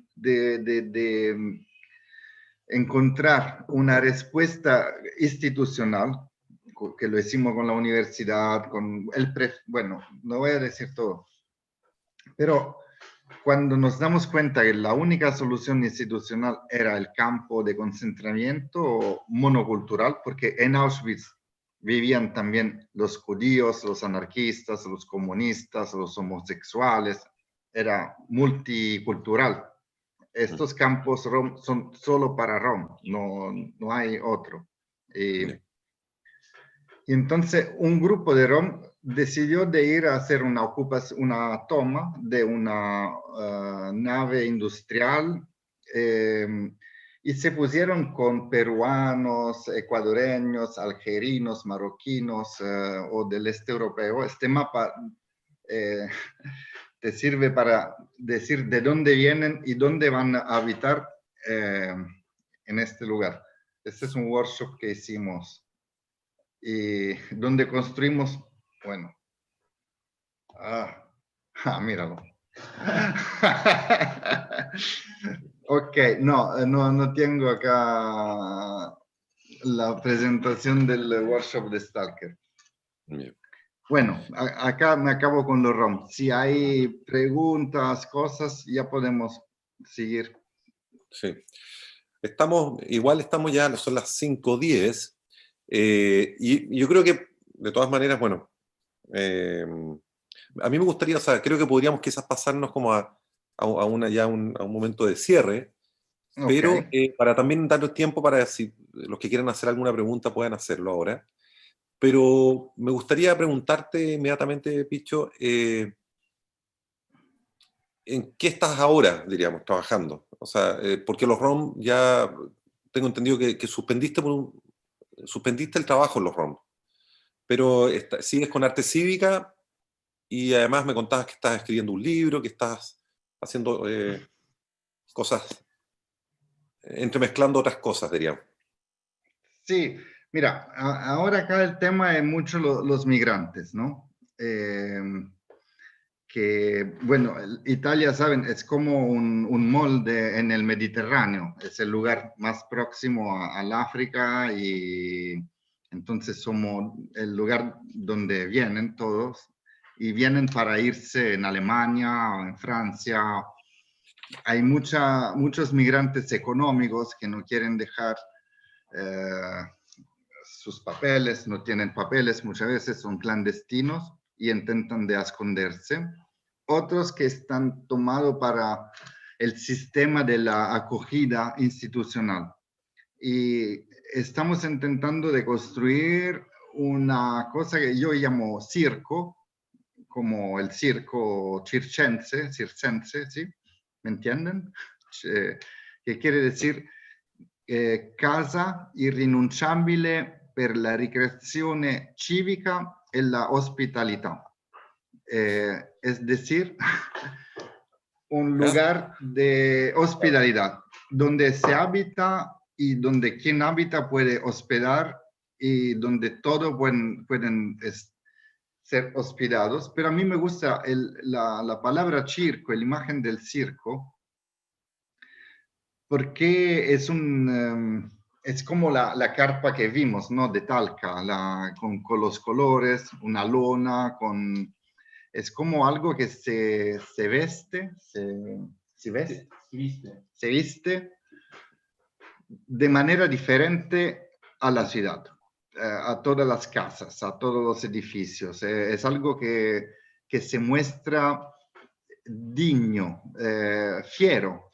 encontrar una respuesta institucional, que lo hicimos con la universidad, con bueno, no voy a decir todo, pero cuando nos damos cuenta que la única solución institucional era el campo de concentramiento monocultural, porque en Auschwitz vivían también los judíos, los anarquistas, los comunistas, los homosexuales, era multicultural. Estos campos son solo para Rom, no hay otro. Y entonces un grupo de Rom decidió de ir a hacer una toma de una nave industrial y se pusieron con peruanos, ecuadoreños, algerinos, marroquinos o del este europeo. Este mapa te sirve para decir de dónde vienen y dónde van a habitar en este lugar. Este es un workshop que hicimos y donde construimos, bueno, míralo. Ok, no tengo acá la presentación del workshop de Stalker. Bien. Bueno, acá me acabo con los ROM. Si hay preguntas, cosas, ya podemos seguir. Sí. Igual estamos ya, son las 5:10, y yo creo que, de todas maneras, bueno, a mí me gustaría, o sea, creo que podríamos quizás pasarnos como a un momento de cierre, pero para también darnos tiempo para si los que quieran hacer alguna pregunta puedan hacerlo ahora. Pero me gustaría preguntarte inmediatamente, Picho, ¿en qué estás ahora, diríamos, trabajando? O sea, porque los ROM ya tengo entendido que suspendiste el trabajo en los ROM, pero sigues con arte cívica y además me contabas que estás escribiendo un libro, que estás haciendo cosas, entremezclando otras cosas, diríamos. Sí, mira, ahora acá el tema es mucho los migrantes, ¿no? que, bueno, Italia, saben, es como un molde en el Mediterráneo, es el lugar más próximo al África y entonces somos el lugar donde vienen todos y vienen para irse en Alemania o en Francia. Hay muchos migrantes económicos que no quieren dejar sus papeles, no tienen papeles, muchas veces son clandestinos y intentan de esconderse. Otros que están tomados para el sistema de la acogida institucional. Y estamos intentando de construir una cosa que yo llamo circo, como el circo circense, ¿sí? ¿Me entienden? Que quiere decir casa irrinunciabile per la ricreazione civica e la ospitalità. Es decir, un lugar de hospitalidad, donde se habita y donde quien habita puede hospedar y donde todos pueden ser hospedados. Pero a mí me gusta la palabra circo, la imagen del circo, porque es como la carpa que vimos, ¿no? De Talca, con los colores, una lona, es como algo que se viste, se viste de manera diferente a la ciudad, a todas las casas, a todos los edificios. Es algo que se muestra digno, fiero,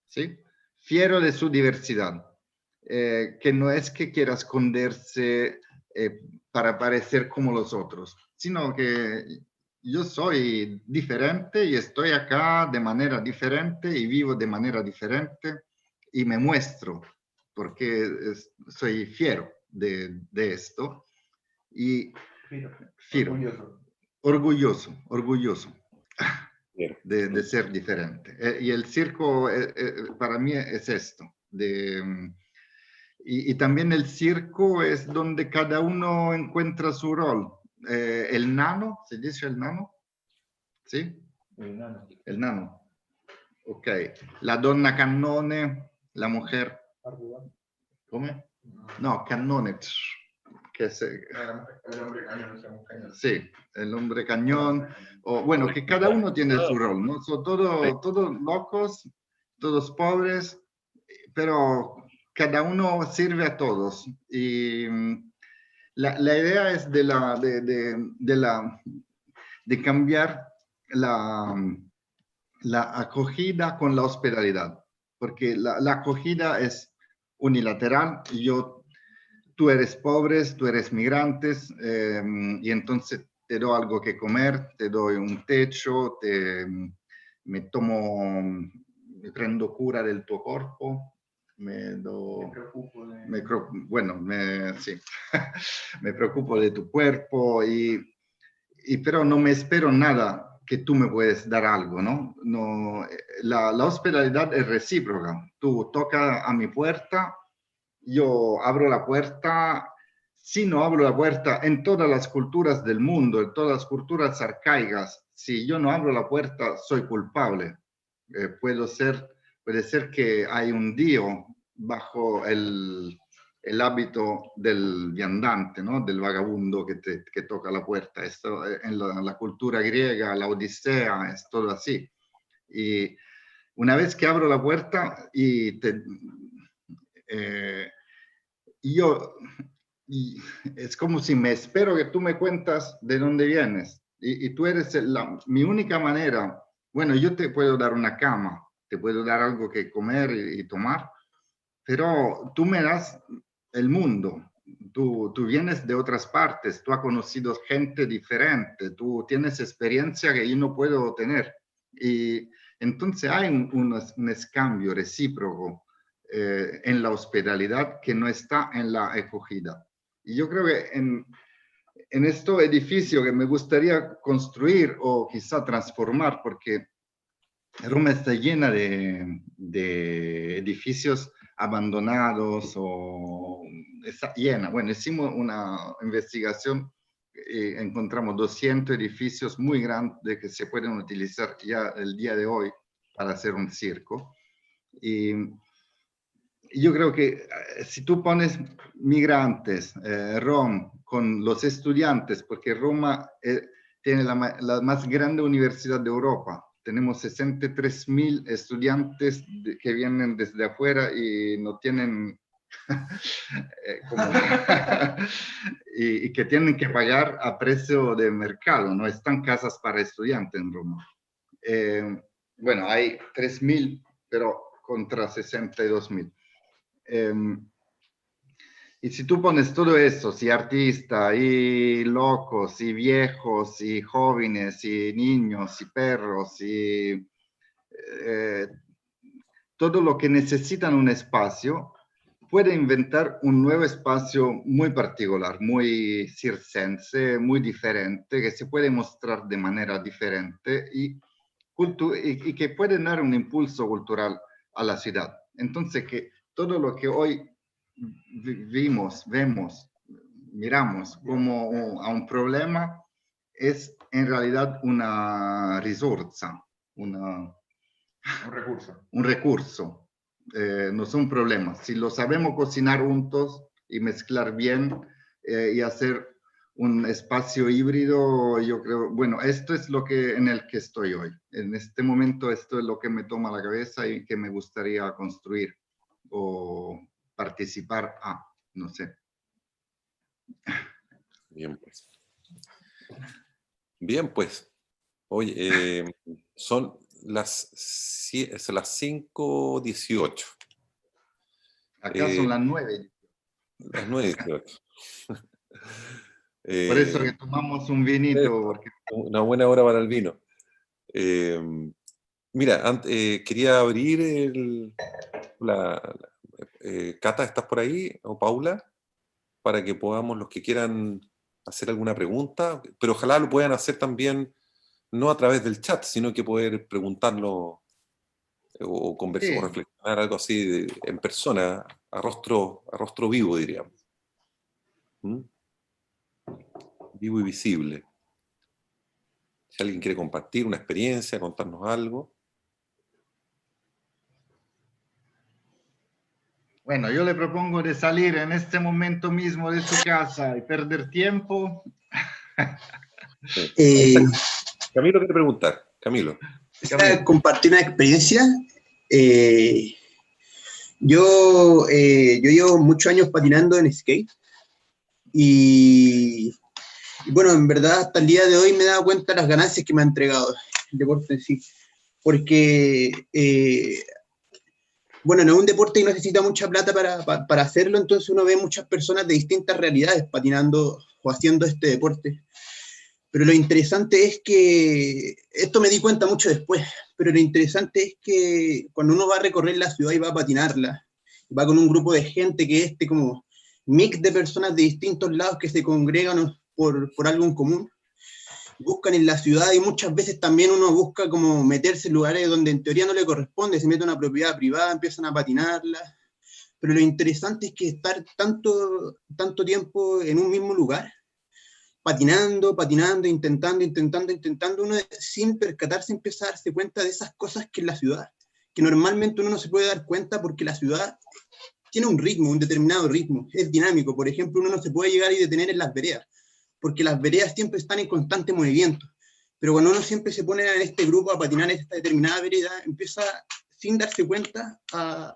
¿sí? Fiero de su diversidad, que no es que quiera esconderse para parecer como los otros, sino que yo soy diferente y estoy acá de manera diferente y vivo de manera diferente y me muestro porque soy fiero de esto y fiero, orgulloso de ser diferente. Y el circo para mí es esto. Y también el circo es donde cada uno encuentra su rol. El nano, ¿se dice el nano? ¿Sí? El nano. Ok. La donna cannone, la mujer. ¿Cómo? No, cannone. Que El hombre cañón, cañón. Sí, el hombre cañón. O, bueno, que cada uno tiene su rol, ¿no? Son todos locos, todos pobres, pero cada uno sirve a todos. Y la idea es de cambiar la acogida con la hospitalidad, porque la acogida es unilateral. Tú eres pobre, tú eres migrantes, y entonces te doy algo que comer, te doy un techo, me prendo cura del tuo cuerpo, sí, me preocupo de tu cuerpo, pero no me espero nada que tú me puedes dar algo, ¿no? La hospitalidad es recíproca. Tú tocas a mi puerta, yo abro la puerta. Si no abro la puerta en todas las culturas del mundo, en todas las culturas arcaicas, si yo no abro la puerta, soy culpable. Puede ser que hay un Dios bajo el hábito del viandante, ¿no? Del vagabundo que toca la puerta. Esto, en la cultura griega, la Odisea, es todo así. Y una vez que abro la puerta y es como si me espero que tú me cuentas de dónde vienes. Y tú eres mi única manera. Bueno, yo te puedo dar una cama, te puedo dar algo que comer y tomar, pero tú me das el mundo. Tú vienes de otras partes, tú has conocido gente diferente, tú tienes experiencia que yo no puedo tener. Y entonces hay un escambio recíproco en la hospitalidad que no está en la acogida. Y yo creo que en este edificio que me gustaría construir o quizá transformar, porque Roma está llena de edificios abandonados o está llena. Bueno, hicimos una investigación encontramos 200 edificios muy grandes que se pueden utilizar ya el día de hoy para hacer un circo. Y yo creo que si tú pones migrantes, Roma, con los estudiantes, porque Roma tiene la más grande universidad de Europa. Tenemos 63.000 estudiantes que vienen desde afuera y no tienen... y que tienen que pagar a precio de mercado, no están casas para estudiantes en Roma. Bueno, hay 3.000, pero contra 62.000. Y si tú pones todo eso, si artistas, y locos, y viejos, y jóvenes, y niños, y perros, y todo lo que necesitan un espacio, puede inventar un nuevo espacio muy particular, muy circense, muy diferente, que se puede mostrar de manera diferente y que puede dar un impulso cultural a la ciudad. Entonces, que todo lo que hoy vemos, miramos como a un problema, es en realidad una risorsa, un recurso. Un recurso. No son problemas. Si lo sabemos cocinar juntos y mezclar bien y hacer un espacio híbrido, yo creo, bueno, esto es lo que en el que estoy hoy. En este momento esto es lo que me toma la cabeza y que me gustaría construir o participar a, no sé. Bien, pues. Bien, pues. Oye, son las 5:18. Acá son las 9. Las 9:18. Por eso que tomamos un vinito. Porque... Una buena hora para el vino. Mira, quería abrir Cata, ¿estás por ahí? ¿O Paula? Para que podamos, los que quieran hacer alguna pregunta, pero ojalá lo puedan hacer también, no a través del chat, sino que poder preguntarlo o conversar, sí, o reflexionar algo así en persona, a rostro vivo, diríamos. Vivo y visible. Si alguien quiere compartir una experiencia, contarnos algo. Bueno, yo le propongo de salir en este momento mismo de su casa y perder tiempo. Camilo quiere preguntar. Camilo. Compartir una experiencia. Yo llevo muchos años patinando en skate y bueno, en verdad hasta el día de hoy me he dado cuenta de las ganancias que me ha entregado el deporte en sí, porque bueno, no es un deporte que necesita mucha plata para hacerlo, entonces uno ve muchas personas de distintas realidades patinando o haciendo este deporte. Pero lo interesante es que, esto me di cuenta mucho después, pero lo interesante es que cuando uno va a recorrer la ciudad y va a patinarla, va con un grupo de gente que es como mix de personas de distintos lados que se congregan por algo en común, buscan en la ciudad y muchas veces también uno busca como meterse en lugares donde en teoría no le corresponde, se mete en una propiedad privada, empiezan a patinarla, pero lo interesante es que estar tanto tiempo en un mismo lugar, patinando, intentando, uno sin percatarse empieza a darse cuenta de esas cosas que en la ciudad, que normalmente uno no se puede dar cuenta porque la ciudad tiene un ritmo, un determinado ritmo, es dinámico. Por ejemplo, uno no se puede llegar y detener en las veredas, porque las veredas siempre están en constante movimiento, pero cuando uno siempre se pone en este grupo a patinar en esta determinada vereda, empieza sin darse cuenta a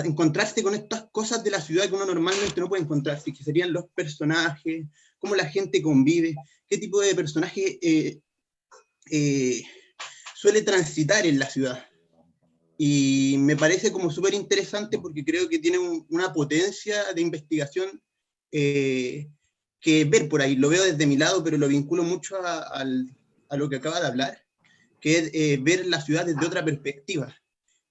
encontrarse con estas cosas de la ciudad que uno normalmente no puede encontrarse, que serían los personajes, cómo la gente convive, qué tipo de personaje suele transitar en la ciudad. Y me parece como súper interesante porque creo que tiene una potencia de investigación que ver por ahí. Lo veo desde mi lado, pero lo vinculo mucho a lo que acaba de hablar, que es ver la ciudad desde otra perspectiva.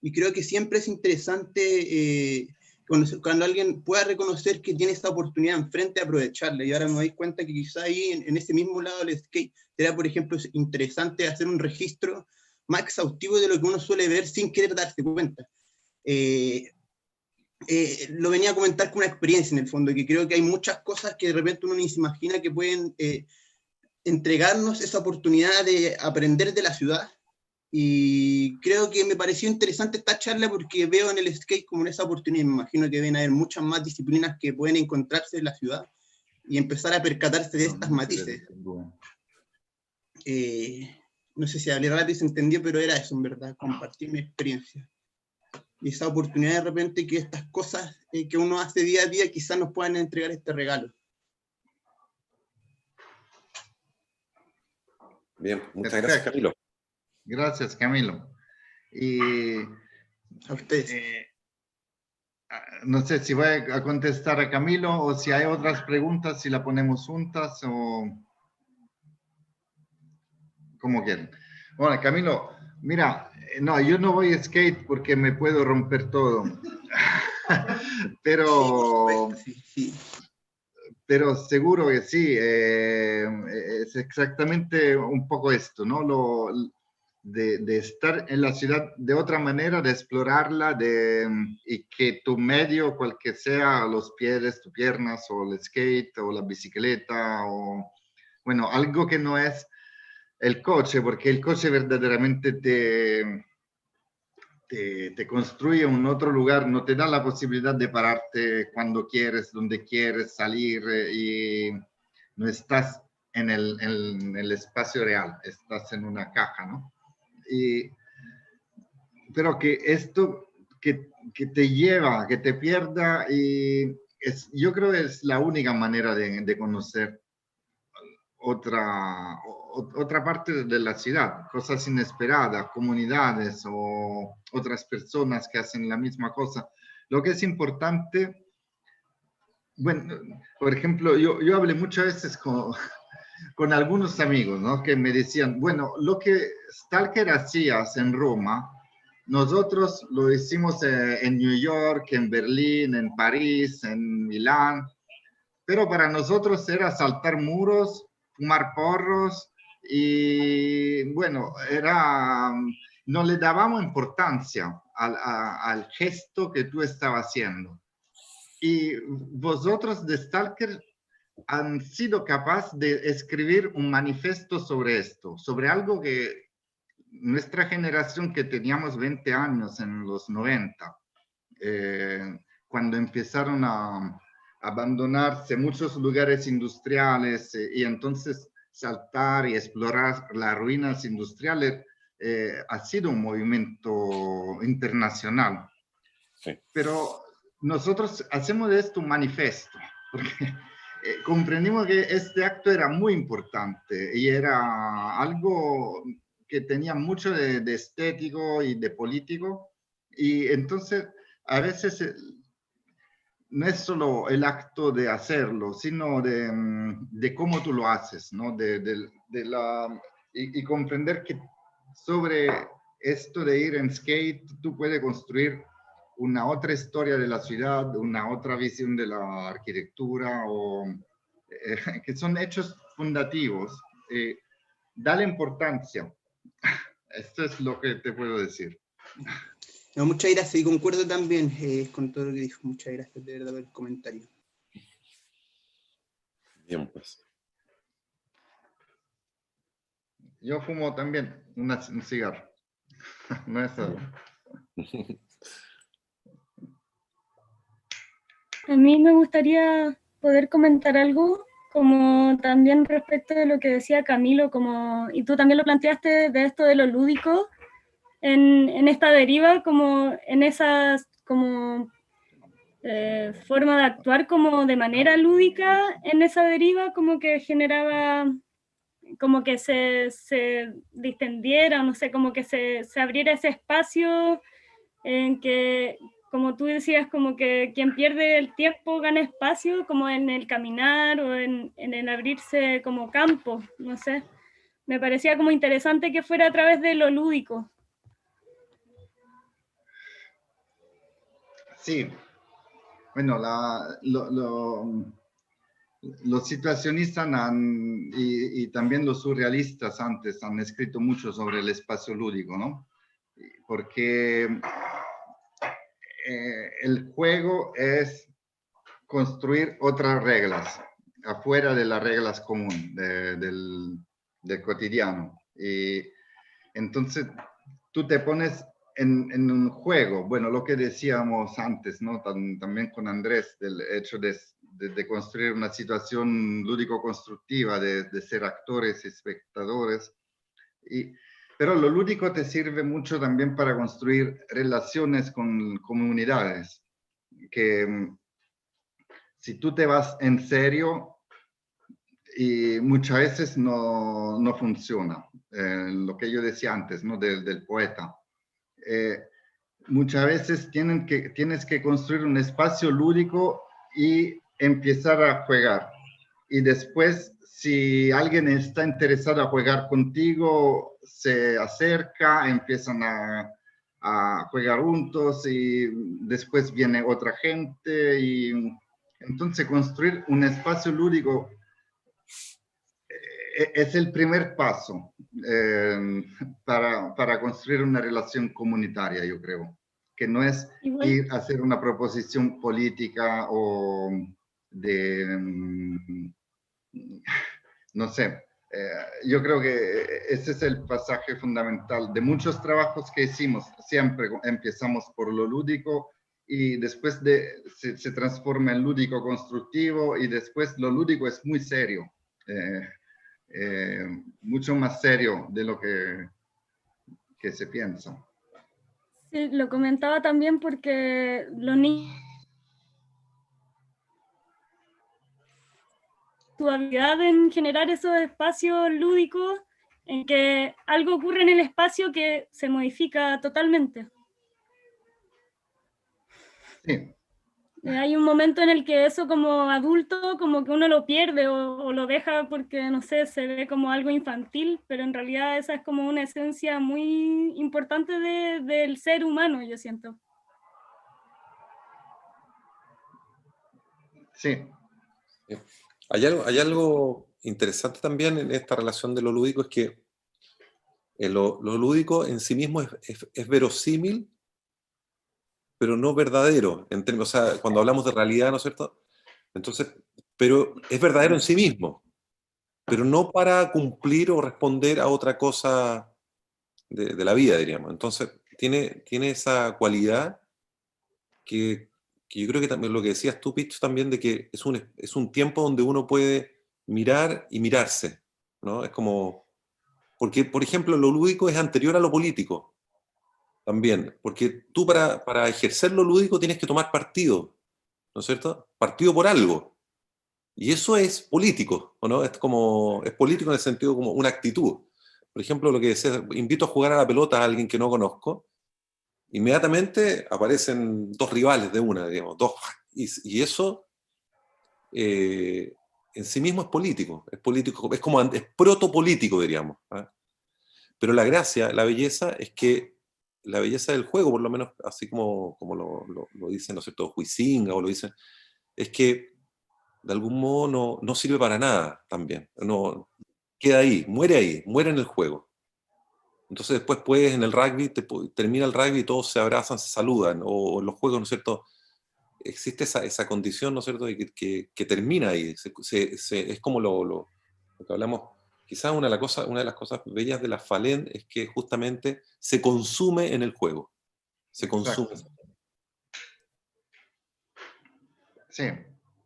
Y creo que siempre es interesante cuando alguien pueda reconocer que tiene esta oportunidad enfrente, aprovecharla. Y ahora me doy cuenta que quizá ahí, en ese mismo lado del skate, sería, por ejemplo, interesante hacer un registro más exhaustivo de lo que uno suele ver sin querer darse cuenta. lo venía a comentar con una experiencia en el fondo, que creo que hay muchas cosas que de repente uno ni se imagina que pueden entregarnos esa oportunidad de aprender de la ciudad. Y creo que me pareció interesante esta charla porque veo en el skate como esa oportunidad. Me imagino que deben haber muchas más disciplinas que pueden encontrarse en la ciudad y empezar a percatarse de estas matices. No sé si hablé rápido y se entendió, pero era eso, en verdad, compartir mi experiencia. Y esa oportunidad de repente que estas cosas que uno hace día a día quizás nos puedan entregar este regalo. Bien, muchas gracias, Camilo. Gracias, Camilo. Y A ustedes. No sé si voy a contestar a Camilo o si hay otras preguntas, si la ponemos juntas o como quieran. Bueno, Camilo, mira, no, yo no voy a skate porque me puedo romper todo. Pero, sí. Pero seguro que sí, es exactamente un poco esto, ¿no? De estar en la ciudad de otra manera, de explorarla, y que tu medio, cual que sea, los pies, tus piernas, o el skate, o la bicicleta, o, bueno, algo que no es el coche, porque el coche verdaderamente te construye un otro lugar, no te da la posibilidad de pararte cuando quieres, donde quieres salir, y no estás en el espacio real, estás en una caja, ¿no? Pero que esto que te lleva, que te pierda, y yo creo que es la única manera de conocer otra parte de la ciudad, cosas inesperadas, comunidades o otras personas que hacen la misma cosa. Lo que es importante, bueno, por ejemplo, yo hablé muchas veces con algunos amigos, ¿no? Que me decían, bueno, lo que Stalker hacías en Roma, nosotros lo hicimos en New York, en Berlín, en París, en Milán, pero para nosotros era saltar muros, fumar porros y bueno, no le dábamos importancia al gesto que tú estabas haciendo. Y vosotros de Stalker han sido capaces de escribir un manifiesto sobre esto, sobre algo que nuestra generación, que teníamos 20 años en los 90, cuando empezaron a abandonarse muchos lugares industriales, y entonces saltar y explorar las ruinas industriales, ha sido un movimiento internacional. Sí. Pero nosotros hacemos de esto un manifiesto, porque comprendimos que este acto era muy importante y era algo que tenía mucho de estético y de político, y entonces a veces no es solo el acto de hacerlo, sino de cómo tú lo haces, ¿no? Y comprender que sobre esto de ir en skate, tú puedes construir una otra historia de la ciudad, una otra visión de la arquitectura, o que son hechos fundativos. Dale importancia. Esto es lo que te puedo decir. No, muchas gracias, y concuerdo también con todo lo que dijo. Muchas gracias de verdad por el comentario. Bien, pues. Yo fumo también un cigarro. No es algo. A mí me gustaría poder comentar algo, como también respecto de lo que decía Camilo, y tú también lo planteaste, de esto de lo lúdico, en esta deriva, como en esas forma de actuar como de manera lúdica en esa deriva, como que generaba, como que se distendiera, no sé, como que se abriera ese espacio en que, como tú decías, como que quien pierde el tiempo gana espacio, como en el caminar o en el abrirse como campo, no sé. Me parecía como interesante que fuera a través de lo lúdico. Sí. Bueno, los situacionistas y también los surrealistas antes han escrito mucho sobre el espacio lúdico, ¿no? Porque el juego es construir otras reglas, afuera de las reglas comunes del cotidiano. Y entonces tú te pones en un juego, bueno, lo que decíamos antes, ¿no? También con Andrés, del hecho de construir una situación lúdico-constructiva, de ser actores y espectadores. Pero lo lúdico te sirve mucho también para construir relaciones con comunidades, que si tú te vas en serio, y muchas veces no funciona. Lo que yo decía antes, ¿no? Del poeta. Muchas veces tienes que construir un espacio lúdico y empezar a jugar. Y después, si alguien está interesado a jugar contigo, se acerca, empiezan a jugar juntos y después viene otra gente. Y entonces construir un espacio lúdico es el primer paso para construir una relación comunitaria, yo creo, que no es ir a hacer una proposición política o no sé. Yo creo que ese es el pasaje fundamental de muchos trabajos que hicimos. Siempre empezamos por lo lúdico y después se transforma en lúdico constructivo y después lo lúdico es muy serio. Mucho más serio de lo que se piensa. Sí, lo comentaba también porque los niños, su habilidad en generar esos espacios lúdicos en que algo ocurre en el espacio que se modifica totalmente. Sí. Hay un momento en el que eso como adulto como que uno lo pierde o lo deja porque, no sé, se ve como algo infantil, pero en realidad esa es como una esencia muy importante del ser humano, yo siento. Sí. Hay algo interesante también en esta relación de lo lúdico, es que lo lúdico en sí mismo es verosímil, pero no verdadero. O sea, cuando hablamos de realidad, ¿no es cierto? Entonces, pero es verdadero en sí mismo, pero no para cumplir o responder a otra cosa de la vida, diríamos. Entonces, tiene esa cualidad que yo creo que también lo que decías tú, Pitch, también de que es un tiempo donde uno puede mirar y mirarse, ¿no? Es como, porque, por ejemplo, lo lúdico es anterior a lo político, también, porque tú para ejercer lo lúdico tienes que tomar partido, ¿no es cierto? Partido por algo. Y eso es político, ¿o no? Es político en el sentido como una actitud. Por ejemplo, lo que decía, invito a jugar a la pelota a alguien que no conozco, inmediatamente aparecen dos rivales de una, digamos, dos, y eso en sí mismo es político, es protopolítico, diríamos. ¿Eh? Pero la gracia, la belleza, es que la belleza del juego, por lo menos así como lo dicen, ¿no es cierto?, Huizinga, o lo dicen, es que de algún modo no sirve para nada también. No, queda ahí, muere en el juego. Entonces después puedes en el rugby, termina el rugby y todos se abrazan, se saludan, o en los juegos, ¿no es cierto?, existe esa condición, ¿no es cierto?, que termina ahí. Es como lo que hablamos, quizás una de las cosas bellas de la Falén es que justamente se consume en el juego. Se consume. Sí,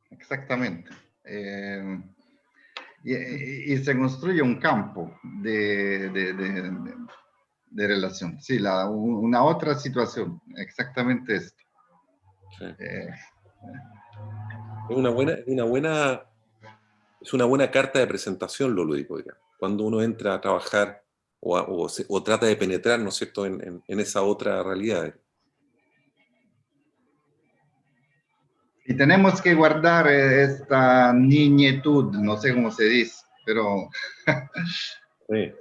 exactamente. Y se construye un campo de relación. Sí, una otra situación, exactamente esto. Sí. Es una buena carta de presentación, lo lúdico, digamos, cuando uno entra a trabajar o trata de penetrar, ¿no es cierto?, en esa otra realidad. Y tenemos que guardar esta niñetud, no sé cómo se dice, pero Sí.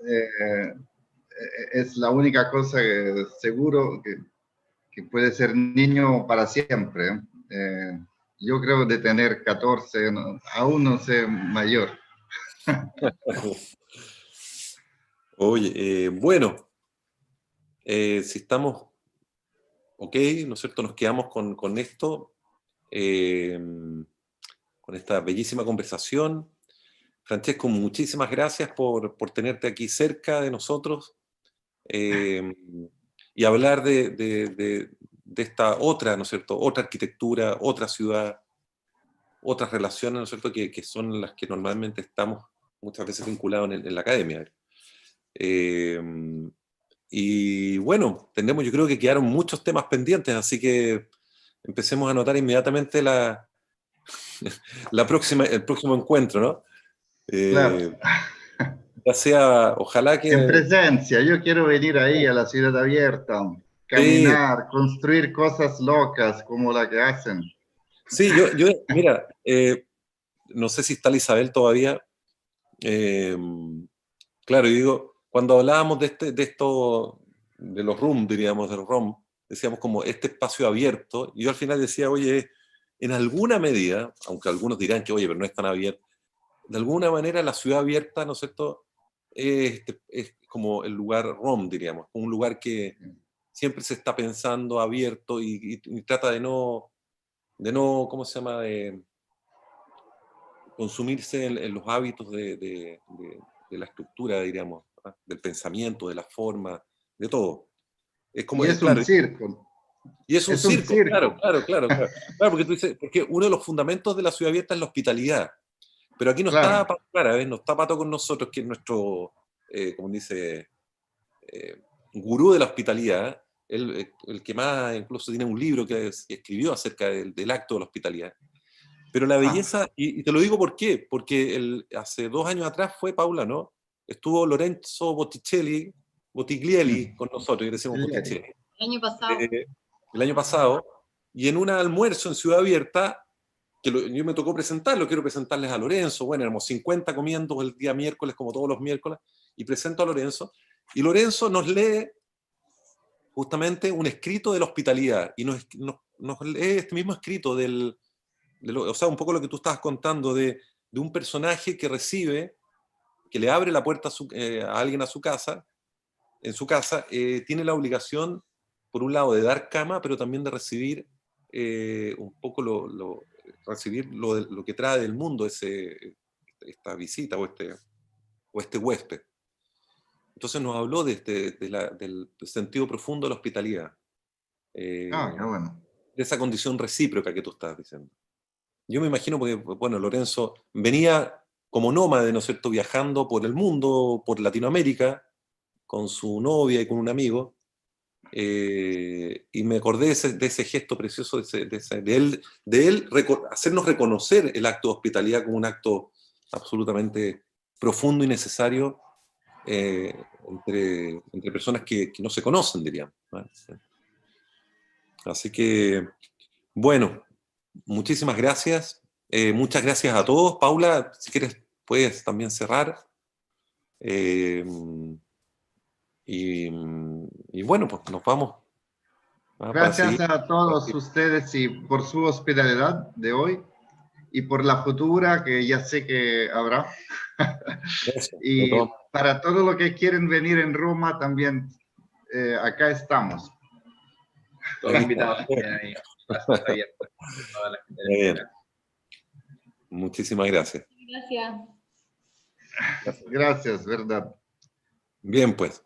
Es la única cosa que seguro que puede ser niño para siempre. Yo creo de tener 14, aún no sé mayor. Oye, bueno, si estamos ok, ¿no es cierto? Nos quedamos con esto, con esta bellísima conversación. Francesco, muchísimas gracias por tenerte aquí cerca de nosotros y hablar de esta otra, ¿no es cierto? Otra arquitectura, otra ciudad, otras relaciones, ¿no es cierto?, que son las que normalmente estamos muchas veces vinculados en la academia. Y bueno, yo creo que quedaron muchos temas pendientes, así que empecemos a anotar inmediatamente el próximo encuentro, ¿no? Claro. Ya sea, ojalá que... En presencia, yo quiero venir ahí a la ciudad abierta, Sí, caminar, construir cosas locas como la que hacen. sí, mira, no sé si está la Isabel todavía. Claro, yo digo, cuando hablábamos de los RUM, diríamos, del ROM, decíamos como este espacio abierto, y yo al final decía, oye, en alguna medida, aunque algunos dirán que, oye, pero no es tan abierto, de alguna manera la ciudad abierta, ¿no es cierto?, es como el lugar ROM, diríamos, un lugar que siempre se está pensando abierto y trata de no, ¿cómo se llama?, de consumirse en los hábitos de la estructura, diríamos, ¿ah? Del pensamiento, de la forma, de todo. Es como, Y es un claro, circo, y es un es un circo, claro, circo. claro, claro, claro. Claro, porque tú dices, porque uno de los fundamentos de la ciudad abierta es la hospitalidad. Pero aquí no está Claro, Pato Jara, no está Pato con nosotros, que es nuestro, como dice, gurú de la hospitalidad, el que más incluso tiene un libro que escribió acerca del acto de la hospitalidad. Pero la belleza, y te lo digo por qué, porque hace 2 años atrás fue Paula, ¿no? Estuvo Lorenzo Bottiglieli con nosotros, y decimos Botticelli, El año pasado. el año pasado, y en un almuerzo en Ciudad Abierta, yo me tocó presentarlo, quiero presentarles a Lorenzo, bueno, éramos 50 comiendo el día miércoles, como todos los miércoles, y presento a Lorenzo, y Lorenzo nos lee justamente un escrito de la hospitalidad, y nos lee este mismo escrito o sea, un poco lo que tú estabas contando de un personaje que recibe, que le abre la puerta a alguien a su casa, en su casa, tiene la obligación, por un lado, de dar cama, pero también de recibir un poco recibir lo que trae del mundo esta visita o este huésped. Entonces nos habló del sentido profundo de la hospitalidad, qué bueno. de esa condición recíproca que tú estás diciendo. Yo me imagino porque, bueno, Lorenzo venía como nómade, ¿no es cierto?, viajando por el mundo, por Latinoamérica, con su novia y con un amigo, y me acordé de ese gesto precioso, de él hacernos reconocer el acto de hospitalidad como un acto absolutamente profundo y necesario entre personas que no se conocen, diríamos, ¿no? Así que, bueno, muchísimas gracias. Muchas gracias a todos. Paula, si quieres, puedes también cerrar. Y bueno, pues nos vamos. Para Gracias seguir. a todos ustedes y por su hospitalidad de hoy y por la futura que ya sé que habrá. Eso, Y para todo lo que quieren venir en Roma también, acá estamos. Todos invitados también ahí. Espacios abiertos, toda la gente Muy bien. Muchísimas gracias. Gracias. Gracias, verdad. Bien, pues.